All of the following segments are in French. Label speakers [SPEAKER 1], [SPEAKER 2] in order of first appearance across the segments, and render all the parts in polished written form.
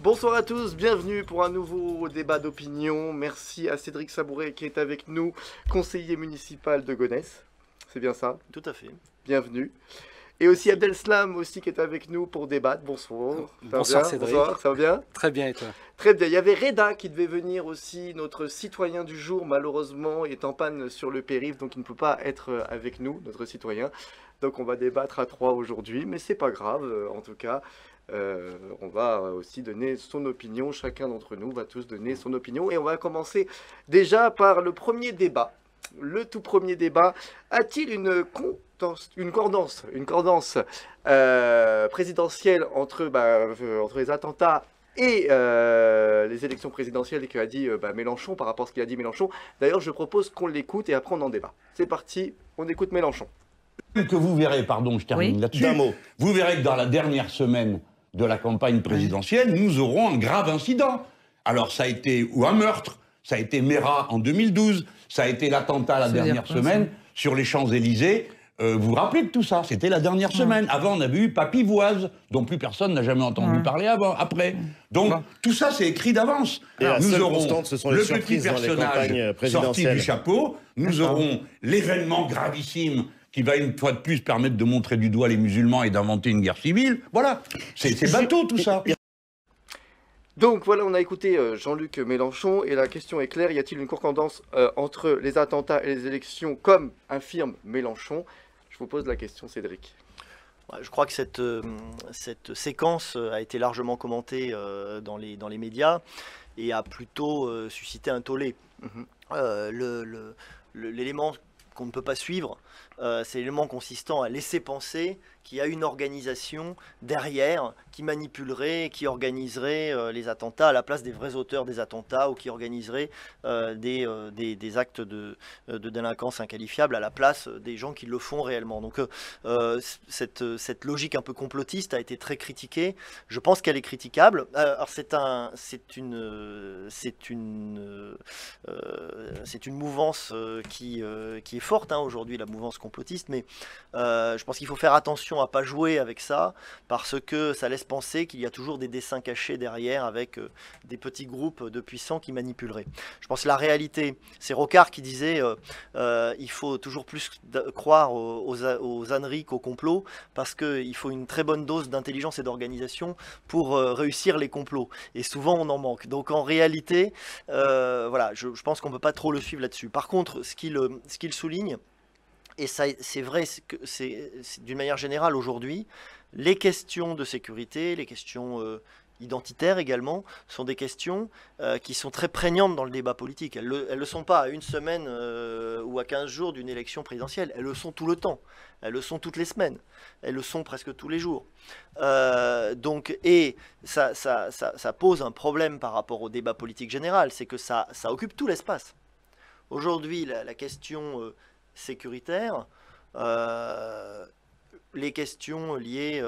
[SPEAKER 1] Bonsoir à tous, bienvenue pour un nouveau débat d'opinion. Merci à Cédric Sabouret qui est avec nous, conseiller municipal de Gonesse. C'est bien ça?
[SPEAKER 2] Tout à fait.
[SPEAKER 1] Bienvenue. Et aussi Abdelslam aussi qui est avec nous pour débattre. Bonsoir.
[SPEAKER 3] Bonsoir Cédric.
[SPEAKER 1] Bonsoir, ça va bien?
[SPEAKER 3] Très bien et toi?
[SPEAKER 1] Très bien. Il y avait Reda qui devait venir aussi, notre citoyen du jour, malheureusement, est en panne sur le périph', donc il ne peut pas être avec nous, notre citoyen. Donc on va débattre à 3 aujourd'hui, mais c'est pas grave, en tout cas. On va aussi donner son opinion, chacun d'entre nous va tous donner son opinion. Et on va commencer déjà par le premier débat. Le tout premier débat, a-t-il une cordance présidentielle entre les attentats et les élections présidentielles qu'a dit Mélenchon par rapport à ce qu'il a dit Mélenchon? D'ailleurs, je propose qu'on l'écoute et après on en débat. C'est parti, on écoute Mélenchon.
[SPEAKER 4] Que vous verrez, pardon, je termine là-dessus.
[SPEAKER 1] D'un mot.
[SPEAKER 4] Vous verrez que dans la dernière semaine de la campagne présidentielle, nous aurons un grave incident. Alors ça a été ou un meurtre, ça a été Mera en 2012, ça a été l'attentat la dernière semaine sur les Champs-Élysées. Vous vous rappelez de tout ça? C'était la dernière semaine. Avant, on avait eu Papivoise, dont plus personne n'a jamais entendu parler après. Donc, tout ça, c'est écrit d'avance. Nous aurons le petit personnage sorti du chapeau, nous aurons l'événement gravissime qui va une fois de plus permettre de montrer du doigt les musulmans et d'inventer une guerre civile. Voilà, c'est bateau tout ça.
[SPEAKER 1] Donc voilà, on a écouté Jean-Luc Mélenchon et la question est claire, y a-t-il une concordance entre les attentats et les élections comme affirme Mélenchon? Je vous pose la question, Cédric.
[SPEAKER 2] Je crois que cette séquence a été largement commentée dans les médias et a plutôt suscité un tollé. L'élément qu'on ne peut pas suivre, c'est l'élément consistant à laisser penser qu'il y a une organisation derrière qui manipulerait, qui organiserait les attentats à la place des vrais auteurs des attentats ou qui organiserait des actes de délinquance inqualifiables à la place des gens qui le font réellement. Donc cette logique un peu complotiste a été très critiquée. Je pense qu'elle est critiquable. Alors c'est une mouvance qui est forte aujourd'hui, la mouvance complotiste, mais je pense qu'il faut faire attention à pas jouer avec ça parce que ça laisse penser qu'il y a toujours des dessins cachés derrière avec des petits groupes de puissants qui manipuleraient. Je pense que la réalité, c'est Rocard qui disait il faut toujours plus croire aux âneries qu'aux complots parce qu'il faut une très bonne dose d'intelligence et d'organisation pour réussir les complots et souvent on en manque. Donc en réalité, voilà, je pense qu'on ne peut pas trop le suivre là-dessus. Par contre, ce qu'il souligne, et c'est vrai que c'est d'une manière générale aujourd'hui, les questions de sécurité, les questions identitaires également, sont des questions qui sont très prégnantes dans le débat politique. Elles ne le sont pas à une semaine ou à 15 jours d'une élection présidentielle, elles le sont tout le temps, elles le sont toutes les semaines, elles le sont presque tous les jours. Et ça pose un problème par rapport au débat politique général, c'est que ça occupe tout l'espace. Aujourd'hui, la question sécuritaire, les questions liées,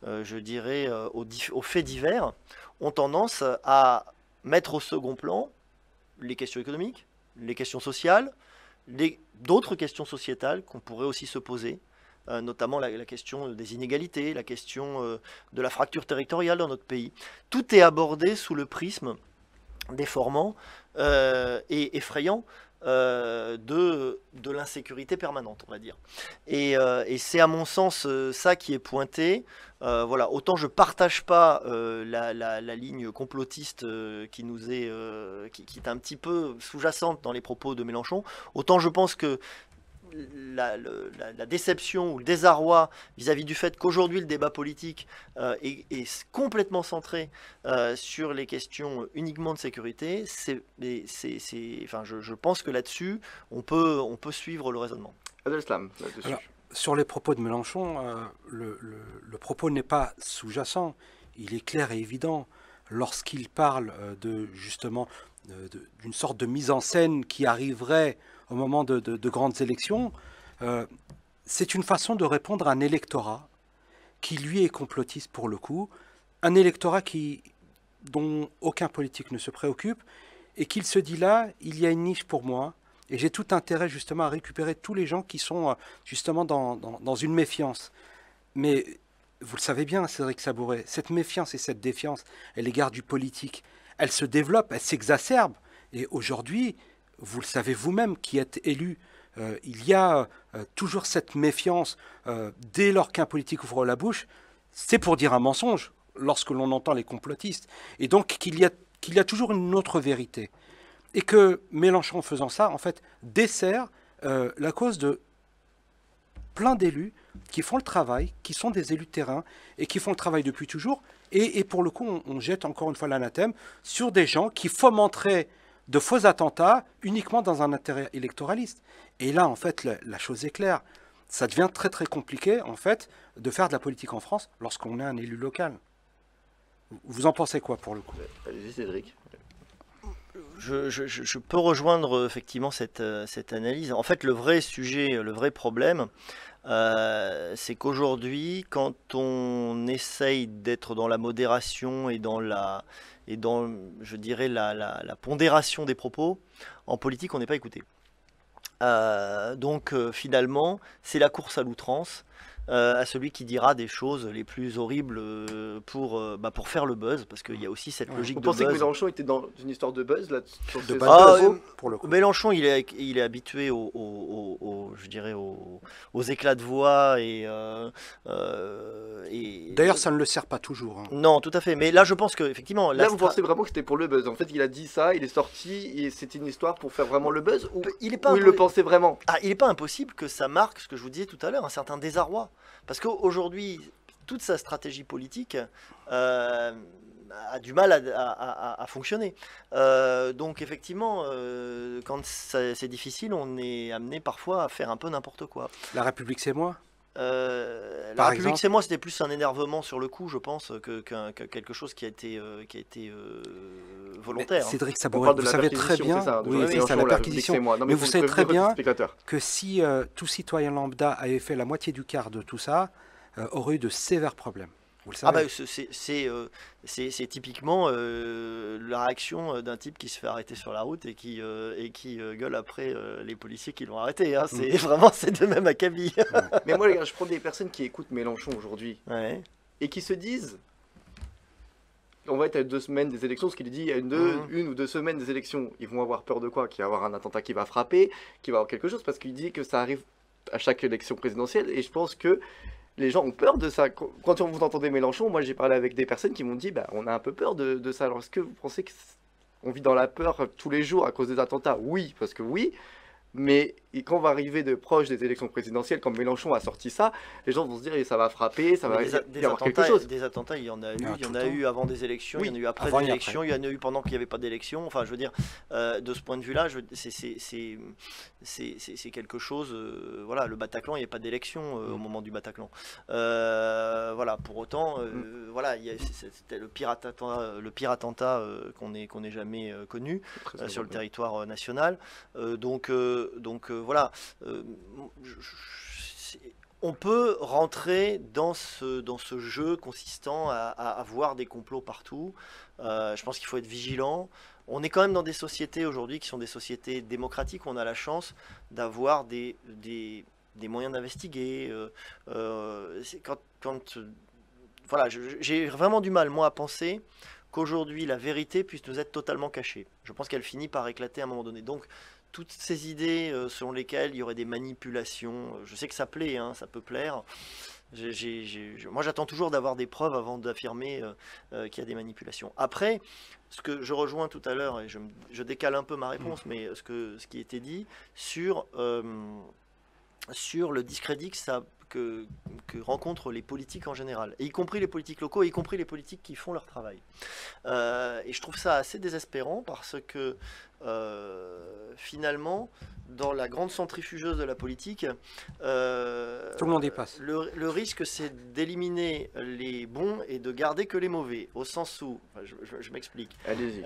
[SPEAKER 2] je dirais, aux faits divers, ont tendance à mettre au second plan les questions économiques, les questions sociales, d'autres questions sociétales qu'on pourrait aussi se poser, notamment la question des inégalités, la question de la fracture territoriale dans notre pays. Tout est abordé sous le prisme déformant et effrayant de l'insécurité permanente, on va dire. Et c'est à mon sens ça qui est pointé. Voilà, autant je partage pas la ligne complotiste qui est un petit peu sous-jacente dans les propos de Mélenchon, autant je pense que la déception ou le désarroi vis-à-vis du fait qu'aujourd'hui le débat politique est complètement centré sur les questions uniquement de sécurité, je pense que là-dessus, on peut suivre le raisonnement.
[SPEAKER 1] Adelslam, là-dessus.
[SPEAKER 3] Alors, sur les propos de Mélenchon, le propos n'est pas sous-jacent, il est clair et évident. Lorsqu'il parle justement d'une sorte de mise en scène qui arriverait au moment de grandes élections, c'est une façon de répondre à un électorat qui, lui, est complotiste pour le coup, un électorat dont aucun politique ne se préoccupe, et qu'il se dit là, il y a une niche pour moi, et j'ai tout intérêt justement à récupérer tous les gens qui sont justement dans une méfiance. Mais vous le savez bien, Cédric Sabouret, cette méfiance et cette défiance à l'égard du politique, elle se développe, elle s'exacerbe. Et aujourd'hui, vous le savez vous-même qui êtes élu, il y a toujours cette méfiance dès lors qu'un politique ouvre la bouche, c'est pour dire un mensonge lorsque l'on entend les complotistes. Et donc qu'il y a toujours une autre vérité. Et que Mélenchon, en faisant ça, en fait, dessert la cause de plein d'élus qui font le travail, qui sont des élus de terrain et qui font le travail depuis toujours. Et pour le coup, on jette encore une fois l'anathème sur des gens qui fomenteraient de faux attentats uniquement dans un intérêt électoraliste. Et là, en fait, la chose est claire. Ça devient très très compliqué, en fait, de faire de la politique en France lorsqu'on est un élu local. Vous en pensez quoi, pour le coup?
[SPEAKER 1] Allez-y, Cédric.
[SPEAKER 2] Je peux rejoindre effectivement cette analyse. En fait, le vrai sujet, le vrai problème, c'est qu'aujourd'hui, quand on essaye d'être dans la modération et dans je dirais, la pondération des propos, en politique, on n'est pas écouté. Donc finalement, c'est la course à l'outrance, à celui qui dira des choses les plus horribles pour faire le buzz, parce qu'il y a aussi cette logique
[SPEAKER 1] Vous
[SPEAKER 2] de
[SPEAKER 1] pensez que
[SPEAKER 2] buzz.
[SPEAKER 1] Mélenchon était dans une histoire de buzz là sur
[SPEAKER 3] De
[SPEAKER 1] ces-
[SPEAKER 3] buzz, pour le coup.
[SPEAKER 2] Mélenchon, il est habitué je dirais aux éclats de voix et
[SPEAKER 3] D'ailleurs, ça ne le sert pas toujours. Hein.
[SPEAKER 2] non, tout à fait. Mais là, je pense que effectivement,
[SPEAKER 1] Là, vous pensez vraiment que c'était pour le buzz? En fait, il a dit ça, il est sorti, et c'était une histoire pour faire vraiment le buzz? Ou
[SPEAKER 2] il est pas
[SPEAKER 1] ou il le pensait vraiment?
[SPEAKER 2] il n'est pas impossible que ça marque ce que je vous disais tout à l'heure, un certain désarroi. Parce qu'aujourd'hui, toute sa stratégie politique a du mal à fonctionner. Donc effectivement, quand c'est difficile, on est amené parfois à faire un peu n'importe quoi.
[SPEAKER 3] La République, c'est moi.
[SPEAKER 2] La
[SPEAKER 3] Par
[SPEAKER 2] République,
[SPEAKER 3] exemple
[SPEAKER 2] c'est moi, c'était plus un énervement sur le coup, je pense, que quelque chose qui a été volontaire.
[SPEAKER 3] Cédric
[SPEAKER 1] On
[SPEAKER 3] Sabouret,
[SPEAKER 1] parle de
[SPEAKER 3] vous
[SPEAKER 1] la
[SPEAKER 3] savez très
[SPEAKER 1] perquisition,
[SPEAKER 3] bien,
[SPEAKER 1] c'est ça, de
[SPEAKER 3] oui,
[SPEAKER 1] Jean-Luc
[SPEAKER 3] c'est ça,
[SPEAKER 1] Mélenchon,
[SPEAKER 3] la
[SPEAKER 1] la République,
[SPEAKER 3] perquisition.
[SPEAKER 1] c'est moi. Non,
[SPEAKER 3] Mais
[SPEAKER 1] mais
[SPEAKER 3] vous
[SPEAKER 1] faut
[SPEAKER 3] savez
[SPEAKER 1] le
[SPEAKER 3] très
[SPEAKER 1] prévenir aux
[SPEAKER 3] bien
[SPEAKER 1] spectateurs.
[SPEAKER 3] que si tout citoyen lambda avait fait la moitié du quart de tout ça, aurait eu de sévères problèmes. Vous le
[SPEAKER 2] Ah
[SPEAKER 3] savez.
[SPEAKER 2] bah c'est typiquement la réaction d'un type qui se fait arrêter sur la route et qui gueule après les policiers qui l'ont arrêté. Hein. C'est vraiment c'est de même acabit.
[SPEAKER 1] Mais moi, les gars, je prends des personnes qui écoutent Mélenchon aujourd'hui
[SPEAKER 2] Ouais.
[SPEAKER 1] et qui se disent, on va être à 2 semaines des élections, ce qu'il dit, il y a une ou 2 semaines des élections, ils vont avoir peur de quoi? Qu'il va y avoir un attentat qui va frapper, qu'il va y avoir quelque chose, parce qu'il dit que ça arrive à chaque élection présidentielle, et je pense que les gens ont peur de ça. Quand vous entendez Mélenchon, moi j'ai parlé avec des personnes qui m'ont dit, bah, on a un peu peur de ça. Alors est-ce que vous pensez qu'on vit dans la peur tous les jours à cause des attentats? Oui, parce que oui. Mais quand on va arriver de proche des élections présidentielles, comme Mélenchon a sorti ça, les gens vont se dire ça va frapper, ça va
[SPEAKER 2] Mais
[SPEAKER 1] y avoir quelque chose.
[SPEAKER 2] des attentats, il y en a eu.
[SPEAKER 3] Ah,
[SPEAKER 2] Il y
[SPEAKER 3] tout
[SPEAKER 2] en
[SPEAKER 3] le
[SPEAKER 2] a
[SPEAKER 3] temps.
[SPEAKER 2] eu avant des élections,
[SPEAKER 1] Oui,
[SPEAKER 2] il y en a eu après
[SPEAKER 3] avant
[SPEAKER 2] des
[SPEAKER 3] et
[SPEAKER 2] élections,
[SPEAKER 3] après.
[SPEAKER 2] il y en a eu pendant qu'il n'y avait pas d'élections. Enfin, je veux dire, de ce point de vue-là, c'est quelque chose. Voilà, le Bataclan, il n'y a pas d'élection au moment du Bataclan. Voilà, pour autant, voilà, c'était le pire attentat qu'on ait jamais connu sur le territoire national. Donc voilà. On peut rentrer dans ce jeu consistant à voir des complots partout. Je pense qu'il faut être vigilant. On est quand même dans des sociétés aujourd'hui qui sont des sociétés démocratiques. On a la chance d'avoir des moyens d'investiguer. Voilà, j'ai vraiment du mal, moi, à penser qu'aujourd'hui la vérité puisse nous être totalement cachée. Je pense qu'elle finit par éclater à un moment donné. Donc, toutes ces idées selon lesquelles il y aurait des manipulations, je sais que ça plaît, hein, ça peut plaire. Moi, j'attends toujours d'avoir des preuves avant d'affirmer qu'il y a des manipulations. Après, ce que je rejoins tout à l'heure, et je décale un peu ma réponse, mais ce qui était dit sur le discrédit que rencontrent les politiques en général, et y compris les politiques locaux, et y compris les politiques qui font leur travail. Et je trouve ça assez désespérant parce que finalement, dans la grande centrifugeuse de la politique,
[SPEAKER 3] Tout le monde y passe.
[SPEAKER 2] le risque, c'est d'éliminer les bons et de garder que les mauvais, au sens où, enfin, je m'explique.
[SPEAKER 1] Allez-y.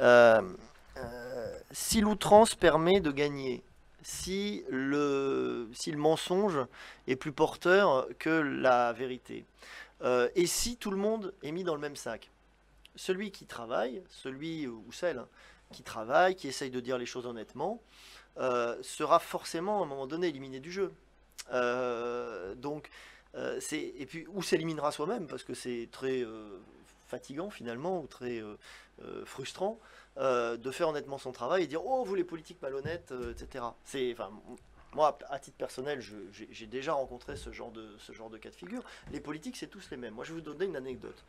[SPEAKER 2] Si l'outrance permet de gagner, si le mensonge est plus porteur que la vérité, et si tout le monde est mis dans le même sac, celui qui travaille, celui ou celle qui travaille, qui essaye de dire les choses honnêtement, sera forcément à un moment donné éliminé du jeu. Donc Et puis, ou s'éliminera soi-même, parce que c'est très fatigant finalement, ou très frustrant, de faire honnêtement son travail et dire « Oh, vous les politiques malhonnêtes, etc. » Enfin, moi, à titre personnel, j'ai déjà rencontré ce genre de cas de figure. Les politiques, c'est tous les mêmes. Moi, je vais vous donner une anecdote.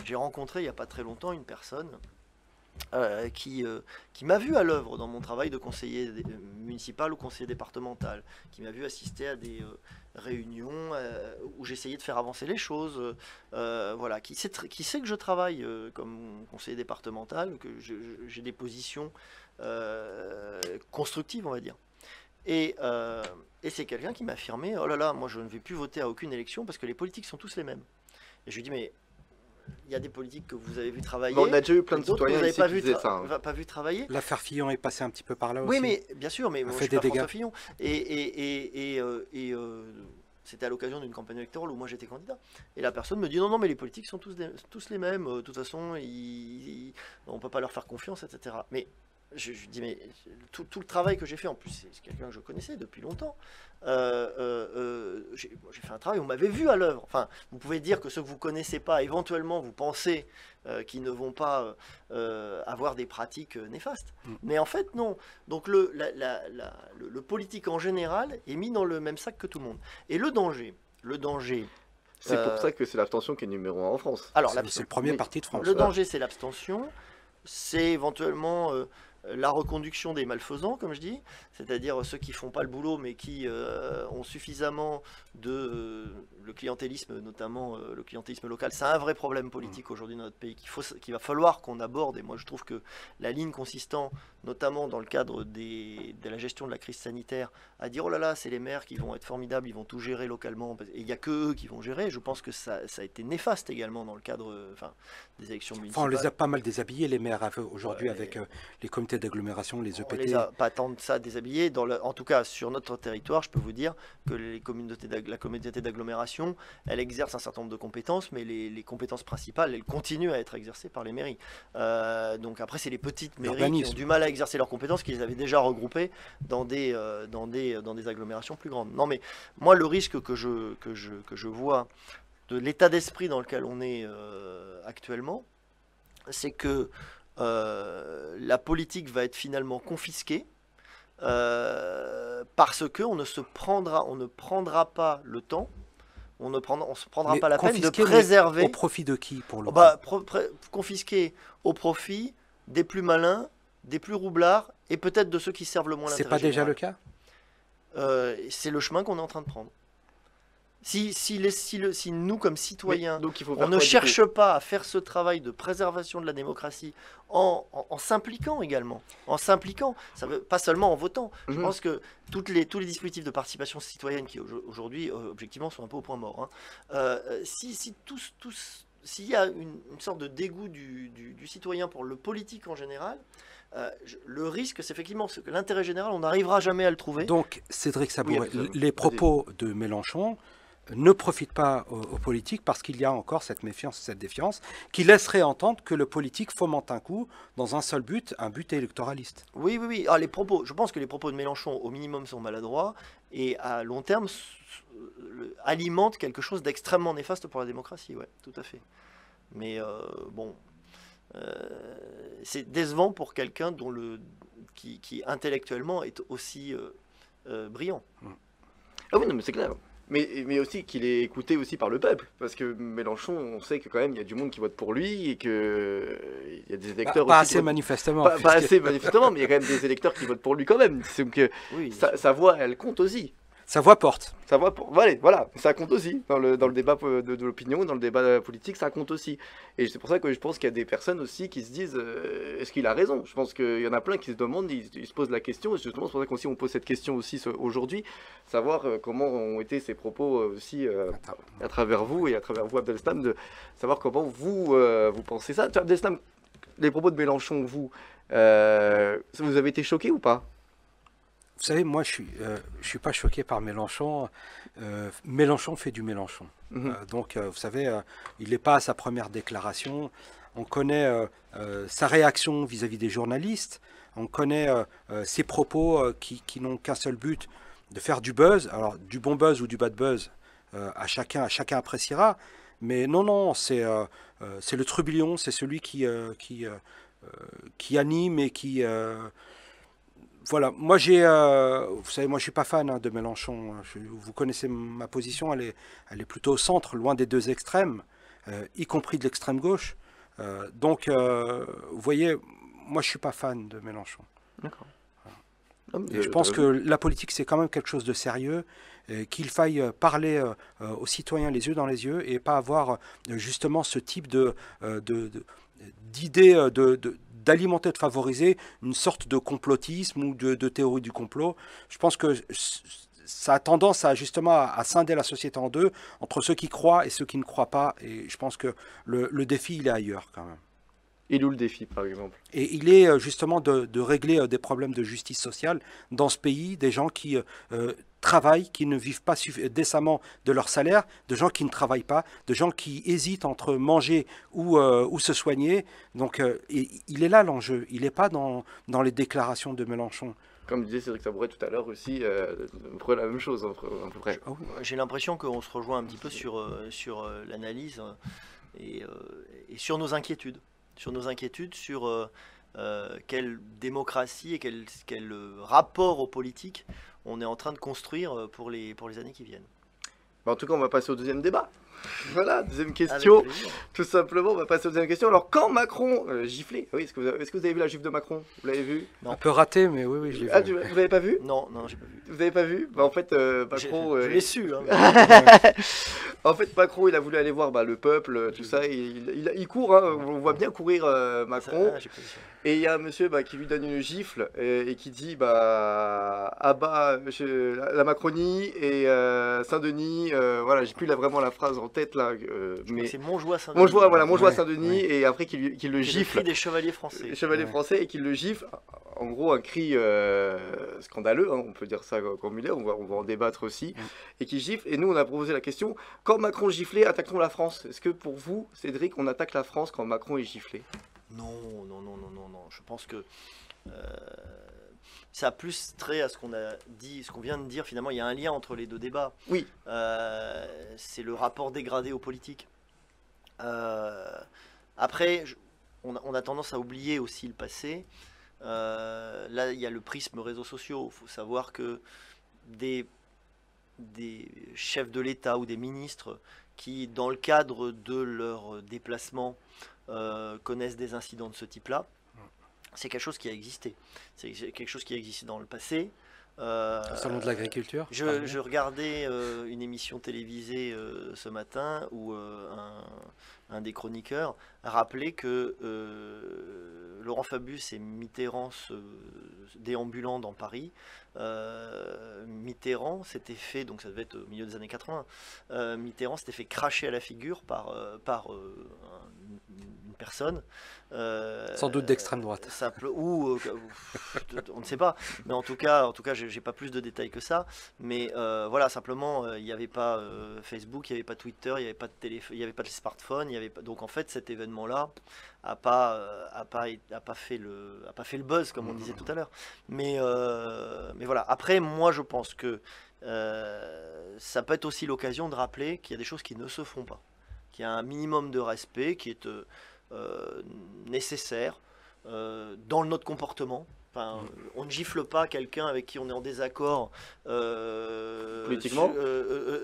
[SPEAKER 2] J'ai rencontré, il n'y a pas très longtemps, une personne qui m'a vu à l'œuvre dans mon travail de conseiller municipal ou conseiller départemental, qui m'a vu assister à des réunions où j'essayais de faire avancer les choses, voilà, qui sait que je travaille comme conseiller départemental, que j'ai des positions constructives, on va dire. Et c'est quelqu'un qui m'a affirmé « Oh là là, moi je ne vais plus voter à aucune élection parce que les politiques sont tous les mêmes. » Et je lui dis « Mais il y a des politiques que vous avez vu travailler.
[SPEAKER 1] Bon, on a déjà eu plein de
[SPEAKER 2] d'autres que
[SPEAKER 1] citoyens
[SPEAKER 2] vous n'avez
[SPEAKER 1] ici qui disaient ça. Hein.
[SPEAKER 2] pas vu travailler. »
[SPEAKER 3] L'affaire Fillon est passée un petit peu par là aussi.
[SPEAKER 2] Oui, mais bien sûr, mais moi, je
[SPEAKER 3] fait
[SPEAKER 2] suis
[SPEAKER 3] des
[SPEAKER 2] pas François
[SPEAKER 3] dégâts.
[SPEAKER 2] Fillon. C'était à l'occasion d'une campagne électorale où moi j'étais candidat. Et la personne me dit non, non, mais les politiques sont tous les mêmes. De toute façon, on ne peut pas leur faire confiance, etc. Mais je dis, mais tout le travail que j'ai fait, en plus, c'est quelqu'un que je connaissais depuis longtemps. J'ai fait un travail, on m'avait vu à l'œuvre. Enfin, vous pouvez dire que ceux que vous ne connaissez pas, éventuellement, vous pensez qu'ils ne vont pas avoir des pratiques néfastes. Mais en fait, non. Donc, le politique en général est mis dans le même sac que tout le monde. Et le danger.
[SPEAKER 1] C'est pour ça que c'est l'abstention qui est numéro 1 en France.
[SPEAKER 2] Alors,
[SPEAKER 3] c'est le premier parti de France.
[SPEAKER 2] Le danger, c'est l'abstention. C'est éventuellement la reconduction des malfaisants, comme je dis, c'est-à-dire ceux qui font pas le boulot, mais qui ont suffisamment de... le clientélisme, notamment le clientélisme local, c'est un vrai problème politique aujourd'hui dans notre pays qu'il va falloir qu'on aborde. Et moi, je trouve que la ligne consistant, notamment dans le cadre de la gestion de la crise sanitaire, à dire « Oh là là, c'est les maires qui vont être formidables, ils vont tout gérer localement, et il n'y a que eux qui vont gérer », je pense que ça a été néfaste également dans le cadre des élections municipales.
[SPEAKER 3] Enfin, on les a pas mal déshabillés, les maires, aujourd'hui, avec les comités d'agglomération, les EPT.
[SPEAKER 2] On les a pas tant de ça déshabillés. En tout cas, sur notre territoire, je peux vous dire que la communauté d'agglomération, elle exerce un certain nombre de compétences, mais les compétences principales, elles continuent à être exercées par les mairies. Donc après, c'est les petites mairies qui ont du mal à exercer leurs compétences, qu'ils avaient déjà regroupées dans des agglomérations plus grandes. Non, mais moi, le risque que je vois de l'état d'esprit dans lequel on est actuellement, c'est que la politique va être finalement confisquée parce qu'on ne prendra pas le temps, on ne se prendra pas la peine de préserver.
[SPEAKER 3] Au profit de qui pour le
[SPEAKER 2] confisquer au profit des plus malins, des plus roublards et peut-être de ceux qui servent le moins l'intérêt général.
[SPEAKER 3] C'est pas déjà le cas?
[SPEAKER 2] C'est le chemin qu'on est en train de prendre. Si nous, comme citoyens, on ne cherche pas à faire ce travail de préservation de la démocratie en s'impliquant également, ça veut, pas seulement en votant. Je pense que tous les dispositifs de participation citoyenne qui aujourd'hui, objectivement, sont un peu au point mort. Hein. S'il y a une sorte de dégoût du citoyen pour le politique en général, le risque, c'est effectivement que l'intérêt général, on n'arrivera jamais à le trouver.
[SPEAKER 3] Donc, Cédric Sabouret,
[SPEAKER 2] Oui,
[SPEAKER 3] les propos de Mélenchon ne profitent pas aux politiques parce qu'il y a encore cette méfiance, cette défiance, qui laisserait entendre que le politique fomente un coup dans un seul but, un but électoraliste.
[SPEAKER 2] Oui. Je pense que les propos de Mélenchon, au minimum, sont maladroits et à long terme alimentent quelque chose d'extrêmement néfaste pour la démocratie. Ouais, tout à fait. Mais c'est décevant pour quelqu'un qui intellectuellement est aussi brillant.
[SPEAKER 1] Ah oui, non, mais c'est clair. Mais aussi qu'il est écouté aussi par le peuple, parce que Mélenchon, on sait que quand même il y a du monde qui vote pour lui et que il y a des électeurs
[SPEAKER 3] pas
[SPEAKER 1] aussi
[SPEAKER 3] assez manifestement.
[SPEAKER 1] Pas assez manifestement, mais il y a quand même des électeurs qui votent pour lui quand même. Donc
[SPEAKER 2] Oui,
[SPEAKER 1] sa voix, elle compte aussi.
[SPEAKER 3] Sa voix porte.
[SPEAKER 1] Sa voix, voilà, ça compte aussi dans le débat de l'opinion, dans le débat politique, ça compte aussi. Et c'est pour ça que je pense qu'il y a des personnes aussi qui se disent est-ce qu'il a raison? Je pense qu'il y en a plein qui se demandent, ils se posent la question. Et justement, c'est pour ça qu'aussi on pose cette question aussi aujourd'hui, savoir comment ont été ces propos aussi à travers vous et à travers vous, Abdeslam, de savoir comment vous pensez ça. Abdeslam, les propos de Mélenchon, vous avez été choqué ou pas?
[SPEAKER 3] Vous savez, moi, je suis pas choqué par Mélenchon. Mélenchon fait du Mélenchon. Donc, vous savez, il n'est pas à sa première déclaration. On connaît sa réaction vis-à-vis des journalistes. On connaît ses propos qui n'ont qu'un seul but, de faire du buzz. Alors, du bon buzz ou du bad buzz, chacun appréciera. Mais non, c'est le trublion, c'est celui qui anime et qui... voilà, moi vous savez, moi je suis pas fan de Mélenchon. Vous connaissez ma position, elle est plutôt au centre, loin des deux extrêmes, y compris de l'extrême gauche. Donc, vous voyez, moi je suis pas fan de Mélenchon.
[SPEAKER 1] D'accord.
[SPEAKER 3] Et je pense que la politique c'est quand même quelque chose de sérieux, qu'il faille parler aux citoyens les yeux dans les yeux et pas avoir justement ce type d'idée d'alimenter, de favoriser une sorte de complotisme ou de théorie du complot. Je pense que ça a tendance justement à scinder la société en deux, entre ceux qui croient et ceux qui ne croient pas. Et je pense que le défi, il est ailleurs quand même.
[SPEAKER 1] Il est où le défi, par exemple?
[SPEAKER 3] Et il est justement de régler des problèmes de justice sociale dans ce pays, des gens qui travaillent, qui ne vivent pas décemment de leur salaire, de gens qui ne travaillent pas, de gens qui hésitent entre manger ou se soigner. Donc il est là l'enjeu, il n'est pas dans les déclarations de Mélenchon.
[SPEAKER 1] Comme disait Cédric Tabouret tout à l'heure aussi, la même chose, à peu près.
[SPEAKER 2] J'ai l'impression qu'on se rejoint un petit peu sur l'analyse et sur nos inquiétudes. Sur quelle démocratie et quel rapport aux politiques on est en train de construire pour les années qui viennent.
[SPEAKER 1] En tout cas, on va passer au deuxième débat. Voilà, deuxième question. Tout simplement, on va passer aux deuxième question. Alors, quand Macron giflait, oui, est-ce que vous avez vu la gifle de Macron? Vous l'avez vu?
[SPEAKER 3] Un peu raté, mais oui, je l'ai vu.
[SPEAKER 1] Vous l'avez pas vu?
[SPEAKER 2] Non, j'ai pas vu.
[SPEAKER 1] Vous n'avez pas vu? En fait, Macron...
[SPEAKER 2] Je l'ai su. Hein,
[SPEAKER 1] en fait, Macron, il a voulu aller voir le peuple, tout ça. Il court, hein, on voit bien courir Macron. Et il y a un monsieur qui lui donne une gifle et qui dit à bas la Macronie et Saint-Denis. Voilà, j'ai plus vraiment la phrase en tête là.
[SPEAKER 2] Mais c'est Montjoie Saint-Denis.
[SPEAKER 1] Montjoie Saint-Denis, et après qu'il le gifle.
[SPEAKER 2] Le cri des chevaliers français.
[SPEAKER 1] Les chevaliers français, et qu'il le gifle. En gros, un cri scandaleux, hein, on peut dire ça comme il est, on va en débattre aussi. Et qui gifle. Et nous, on a proposé la question, quand Macron giflait, attaque-t-on la France? Est-ce que pour vous, Cédric, on attaque la France quand Macron est giflé?
[SPEAKER 2] Non. Je pense que ça a plus trait à ce qu'on a dit, ce qu'on vient de dire. Finalement, il y a un lien entre les deux débats.
[SPEAKER 1] Oui.
[SPEAKER 2] C'est le rapport dégradé aux politiques. Après, on a tendance à oublier aussi le passé. Là, il y a le prisme réseaux sociaux. Il faut savoir que des chefs de l'État ou des ministres qui, dans le cadre de leur déplacement, connaissent des incidents de ce type-là, c'est quelque chose qui a existé. C'est quelque chose qui a existé dans le passé.
[SPEAKER 3] Au salon de l'agriculture.
[SPEAKER 2] Je regardais une émission télévisée ce matin où un des chroniqueurs a rappelé que Laurent Fabius et Mitterrand se déambulant dans Paris. Mitterrand s'était fait, donc ça devait être au milieu des années 80, Mitterrand s'était fait cracher à la figure par une personne.
[SPEAKER 3] Sans doute d'extrême droite.
[SPEAKER 2] Ou on ne sait pas, mais en tout cas j'ai pas plus de détails que ça. Mais voilà, simplement, il n'y avait pas Facebook, il n'y avait pas Twitter, il n'y avait pas de téléphone, il n'y avait pas de smartphone, il y avait pas... Donc en fait, cet événement-là a pas fait le buzz comme on disait tout à l'heure. Mais voilà. Après, moi, je pense que ça peut être aussi l'occasion de rappeler qu'il y a des choses qui ne se font pas, qu'il y a un minimum de respect qui est nécessaire dans notre comportement. Enfin, on ne gifle pas quelqu'un avec qui on est en désaccord
[SPEAKER 1] politiquement.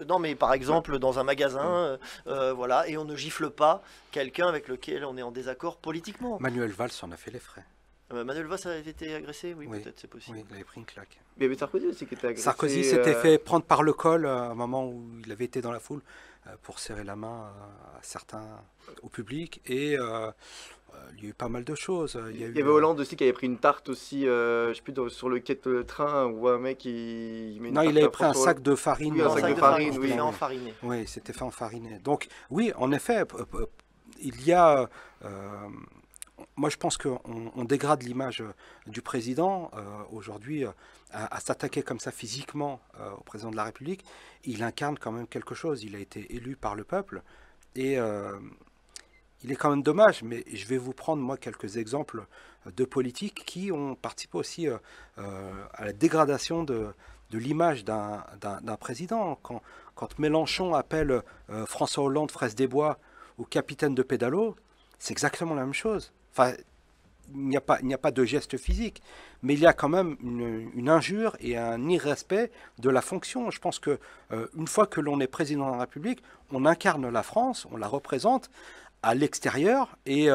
[SPEAKER 2] Non, mais par exemple dans un magasin, voilà, et on ne gifle pas quelqu'un avec lequel on est en désaccord politiquement.
[SPEAKER 3] Manuel Valls en a fait les frais.
[SPEAKER 2] Manuel Valls a été agressé, oui. Peut-être, c'est possible.
[SPEAKER 3] Oui, il avait pris une claque.
[SPEAKER 1] Mais il y avait Sarkozy aussi qui était agressé.
[SPEAKER 3] Sarkozy s'était fait prendre par le col à un moment où il avait été dans la foule pour serrer la main à certains au public, et il y a eu pas mal de choses. Il y avait
[SPEAKER 1] Hollande aussi qui avait pris une tarte aussi, je sais plus, sur le quai de train, où un mec il met une
[SPEAKER 3] non,
[SPEAKER 1] tarte
[SPEAKER 3] il avait pris un sac de farine.
[SPEAKER 1] Oui, un sac de farine, oui.
[SPEAKER 2] Fait enfariner.
[SPEAKER 3] Oui, c'était fait enfariner. Donc oui, en effet, il y a... moi, je pense qu'on dégrade l'image du président aujourd'hui à s'attaquer comme ça physiquement au président de la République. Il incarne quand même quelque chose. Il a été élu par le peuple, et il est quand même dommage. Mais je vais vous prendre moi quelques exemples de politiques qui ont participé aussi à la dégradation l'image d'un président. Quand Mélenchon appelle François Hollande fraise des bois ou capitaine de pédalo, c'est exactement la même chose. Enfin, il n'y a pas de geste physique, mais il y a quand même une injure et un irrespect de la fonction. Je pense que une fois que l'on est président de la République, on incarne la France, on la représente à l'extérieur, et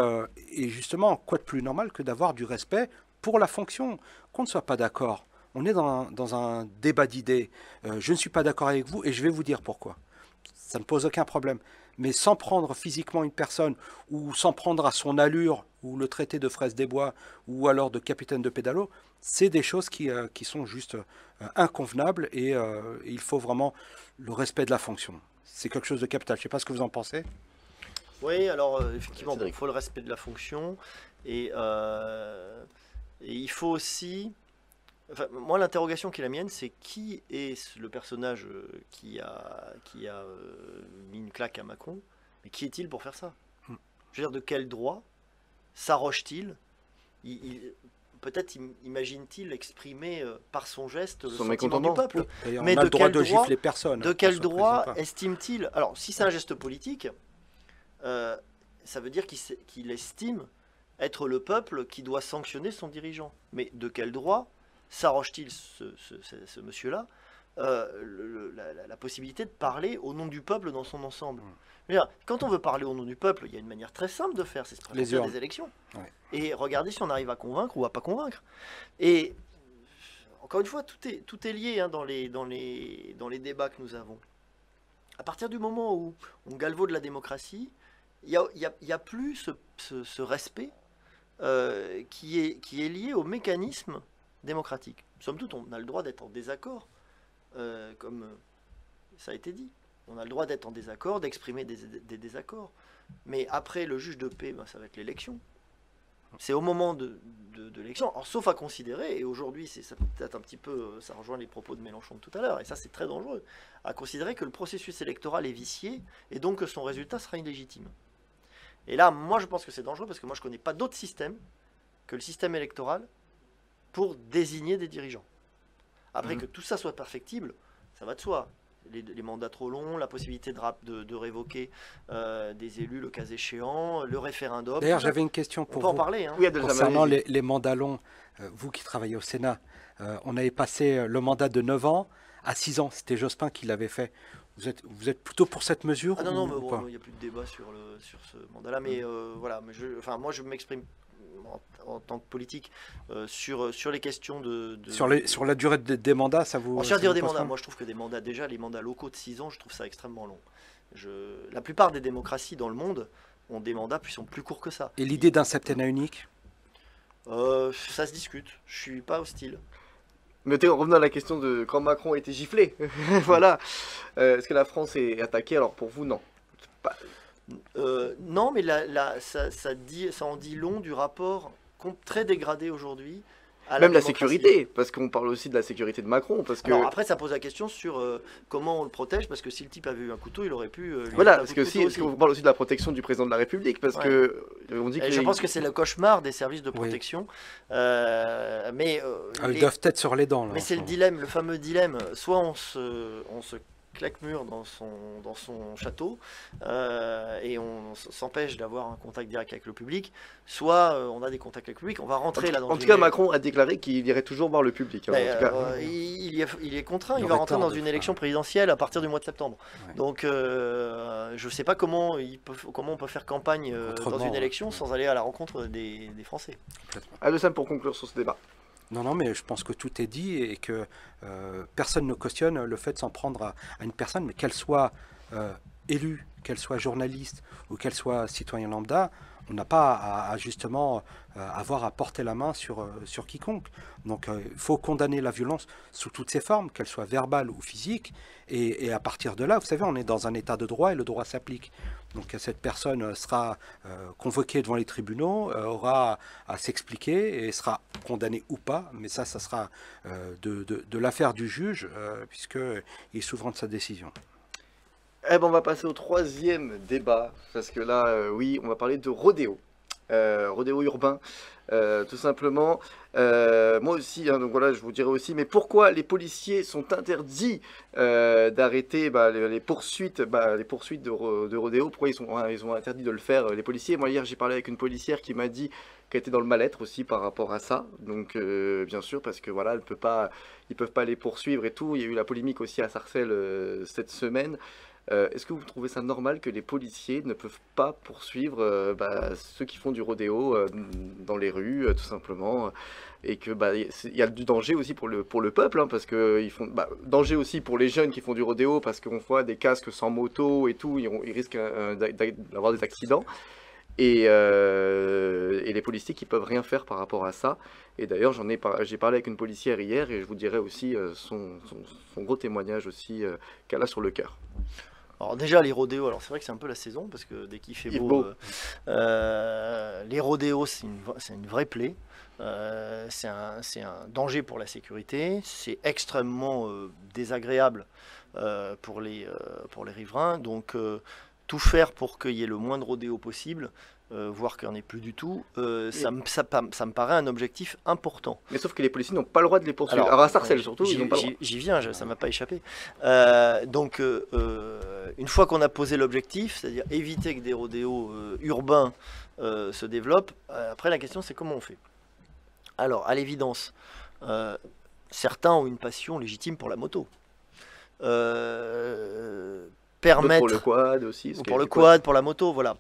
[SPEAKER 3] justement, quoi de plus normal que d'avoir du respect pour la fonction, qu'on ne soit pas d'accord. On est dans un débat d'idées. Je ne suis pas d'accord avec vous et je vais vous dire pourquoi. Ça ne pose aucun problème. Mais sans prendre physiquement une personne, ou sans prendre à son allure, ou le traiter de fraise des bois, ou alors de capitaine de pédalo, c'est des choses qui sont juste inconvenables, et il faut vraiment le respect de la fonction. C'est quelque chose de capital. Je ne sais pas ce que vous en pensez.
[SPEAKER 2] Oui, alors effectivement, il faut le respect de la fonction, et il faut aussi... Enfin, moi, l'interrogation qui est la mienne, c'est qui est le personnage qui a mis une claque à Macron, mais qui est-il pour faire ça? Je veux dire, de quel droit s'arroge-t-il? Peut-être imagine-t-il exprimer par son geste le sentiment du peuple.
[SPEAKER 3] Mais on a le droit de gifler personne.
[SPEAKER 2] De quel droit estime-t-il? Alors, si c'est un geste politique, ça veut dire qu'il estime être le peuple qui doit sanctionner son dirigeant. Mais de quel droit s'arroge-t-il, ce monsieur-là, la possibilité de parler au nom du peuple dans son ensemble? Quand on veut parler au nom du peuple, il y a une manière très simple de faire, c'est se présenter à des élections. Ouais. Et regarder si on arrive à convaincre ou à pas convaincre. Et encore une fois, tout est lié, hein, dans les débats que nous avons. À partir du moment où on galvaude la démocratie, il y a plus ce respect qui est lié au mécanisme démocratique. Somme toute, on a le droit d'être en désaccord, comme ça a été dit. On a le droit d'être en désaccord, d'exprimer des désaccords. Mais après le juge de paix, ça va être l'élection. C'est au moment de l'élection. Alors, sauf à considérer, et aujourd'hui, ça peut-être un petit peu, ça rejoint les propos de Mélenchon de tout à l'heure, et ça c'est très dangereux, à considérer que le processus électoral est vicié, et donc que son résultat sera illégitime. Et là, moi je pense que c'est dangereux, parce que moi je ne connais pas d'autre système que le système électoral pour désigner des dirigeants. Après que tout ça soit perfectible, ça va de soi. Les mandats trop longs, la possibilité de révoquer des élus le cas échéant, le référendum.
[SPEAKER 3] D'ailleurs, j'avais une question pour vous.
[SPEAKER 2] On peut en parler. Hein.
[SPEAKER 3] Oui, concernant les mandats longs, vous qui travaillez au Sénat, on avait passé le mandat de 9 ans à 6 ans. C'était Jospin qui l'avait fait. Vous êtes plutôt pour cette mesure?
[SPEAKER 2] Ah non, mais bon, il n'y a plus de débat sur ce mandat-là. Mais voilà, moi je m'exprime en tant que politique sur les questions de...
[SPEAKER 3] Sur la durée des mandats, ça vous...
[SPEAKER 2] Sur la durée des mandats, moi je trouve que les mandats locaux de 6 ans, je trouve ça extrêmement long. La plupart des démocraties dans le monde ont des mandats qui sont plus courts que ça.
[SPEAKER 3] Et l'idée d'un septennat unique?
[SPEAKER 2] Ça se discute, je suis pas hostile.
[SPEAKER 1] Mais revenons à la question de quand Macron a été giflé. Voilà. Est-ce que la France est attaquée? Alors pour vous, non.
[SPEAKER 2] Non, mais ça en dit long du rapport très dégradé aujourd'hui.
[SPEAKER 1] Même la sécurité, parce qu'on parle aussi de la sécurité de Macron.
[SPEAKER 2] Alors après, ça pose la question sur comment on le protège, parce que si le type avait eu un couteau, il aurait pu...
[SPEAKER 1] voilà, parce que on parle aussi de la protection du président de la République, parce que on dit que
[SPEAKER 2] je pense que c'est le cauchemar des services de protection. Oui.
[SPEAKER 3] Ils doivent être sur les dents. Là,
[SPEAKER 2] mais c'est le dilemme, le fameux dilemme. Soit on se claque-mur dans son château et on s'empêche d'avoir un contact direct avec le public, soit on a des contacts avec le public, on va rentrer là dans...
[SPEAKER 1] En tout cas, Macron a déclavé qu'il irait toujours voir le public. Hein, en tout cas.
[SPEAKER 2] Il est contraint, il va rentrer dans une élection présidentielle à partir du mois de septembre. Ouais. Donc je ne sais pas comment on peut faire campagne dans une élection sans aller à la rencontre des Français.
[SPEAKER 1] Alassane, pour conclure sur ce débat.
[SPEAKER 3] Non, mais je pense que tout est dit et que personne ne cautionne le fait de s'en prendre à une personne, mais qu'elle soit élue, qu'elle soit journaliste ou qu'elle soit citoyen lambda, on n'a pas à justement avoir à porter la main sur quiconque. Donc il faut condamner la violence sous toutes ses formes, qu'elle soit verbale ou physique, et à partir de là, vous savez, on est dans un état de droit et le droit s'applique. Donc cette personne sera convoquée devant les tribunaux, aura à s'expliquer et sera condamnée ou pas, mais ça sera de l'affaire du juge, puisqu'il est souverain de sa décision.
[SPEAKER 1] Eh ben, on va passer au troisième débat, parce que là, oui, on va parler de rodéo. rodéo urbain, tout simplement. Moi aussi, hein, donc voilà, je vous dirais aussi, mais pourquoi les policiers sont interdits d'arrêter les poursuites de rodéo? Pourquoi ils ont interdit de le faire, les policiers? Moi, hier, j'ai parlé avec une policière qui m'a dit qu'elle était dans le mal-être aussi par rapport à ça. Donc, bien sûr, parce que voilà, ils peuvent pas les poursuivre et tout. Il y a eu la polémique aussi à Sarcelles cette semaine. Est-ce que vous trouvez ça normal que les policiers ne peuvent pas poursuivre ceux qui font du rodéo dans les rues, tout simplement, et que il y a du danger aussi pour le peuple, hein, parce que ils font danger aussi pour les jeunes qui font du rodéo, parce qu'on voit des casques sans moto et tout, ils risquent d'avoir des accidents. Et les policiers qui peuvent rien faire par rapport à ça. Et d'ailleurs, j'ai parlé avec une policière hier et je vous dirai aussi son gros témoignage aussi qu'elle a sur le cœur.
[SPEAKER 2] Alors déjà les rodéos, alors c'est vrai que c'est un peu la saison parce que dès qu'il fait beau, les rodéos c'est une vraie plaie. C'est un danger pour la sécurité, c'est extrêmement désagréable pour les riverains. Donc tout faire pour qu'il y ait le moins de rodéos possible, voire qu'il n'y en ait plus du tout, ça me paraît un objectif important.
[SPEAKER 1] Mais sauf que les policiers n'ont pas le droit de les poursuivre. Alors à Sarcelles surtout, ils n'ont pas le droit.
[SPEAKER 2] J'y viens, ça ne m'a pas échappé. Donc une fois qu'on a posé l'objectif, c'est-à-dire éviter que des rodéos urbains se développent, après la question c'est comment on fait. Alors à l'évidence, certains ont une passion légitime pour la moto. Permettre
[SPEAKER 1] pour le quad aussi,
[SPEAKER 2] pour le quad, pour la moto, voilà.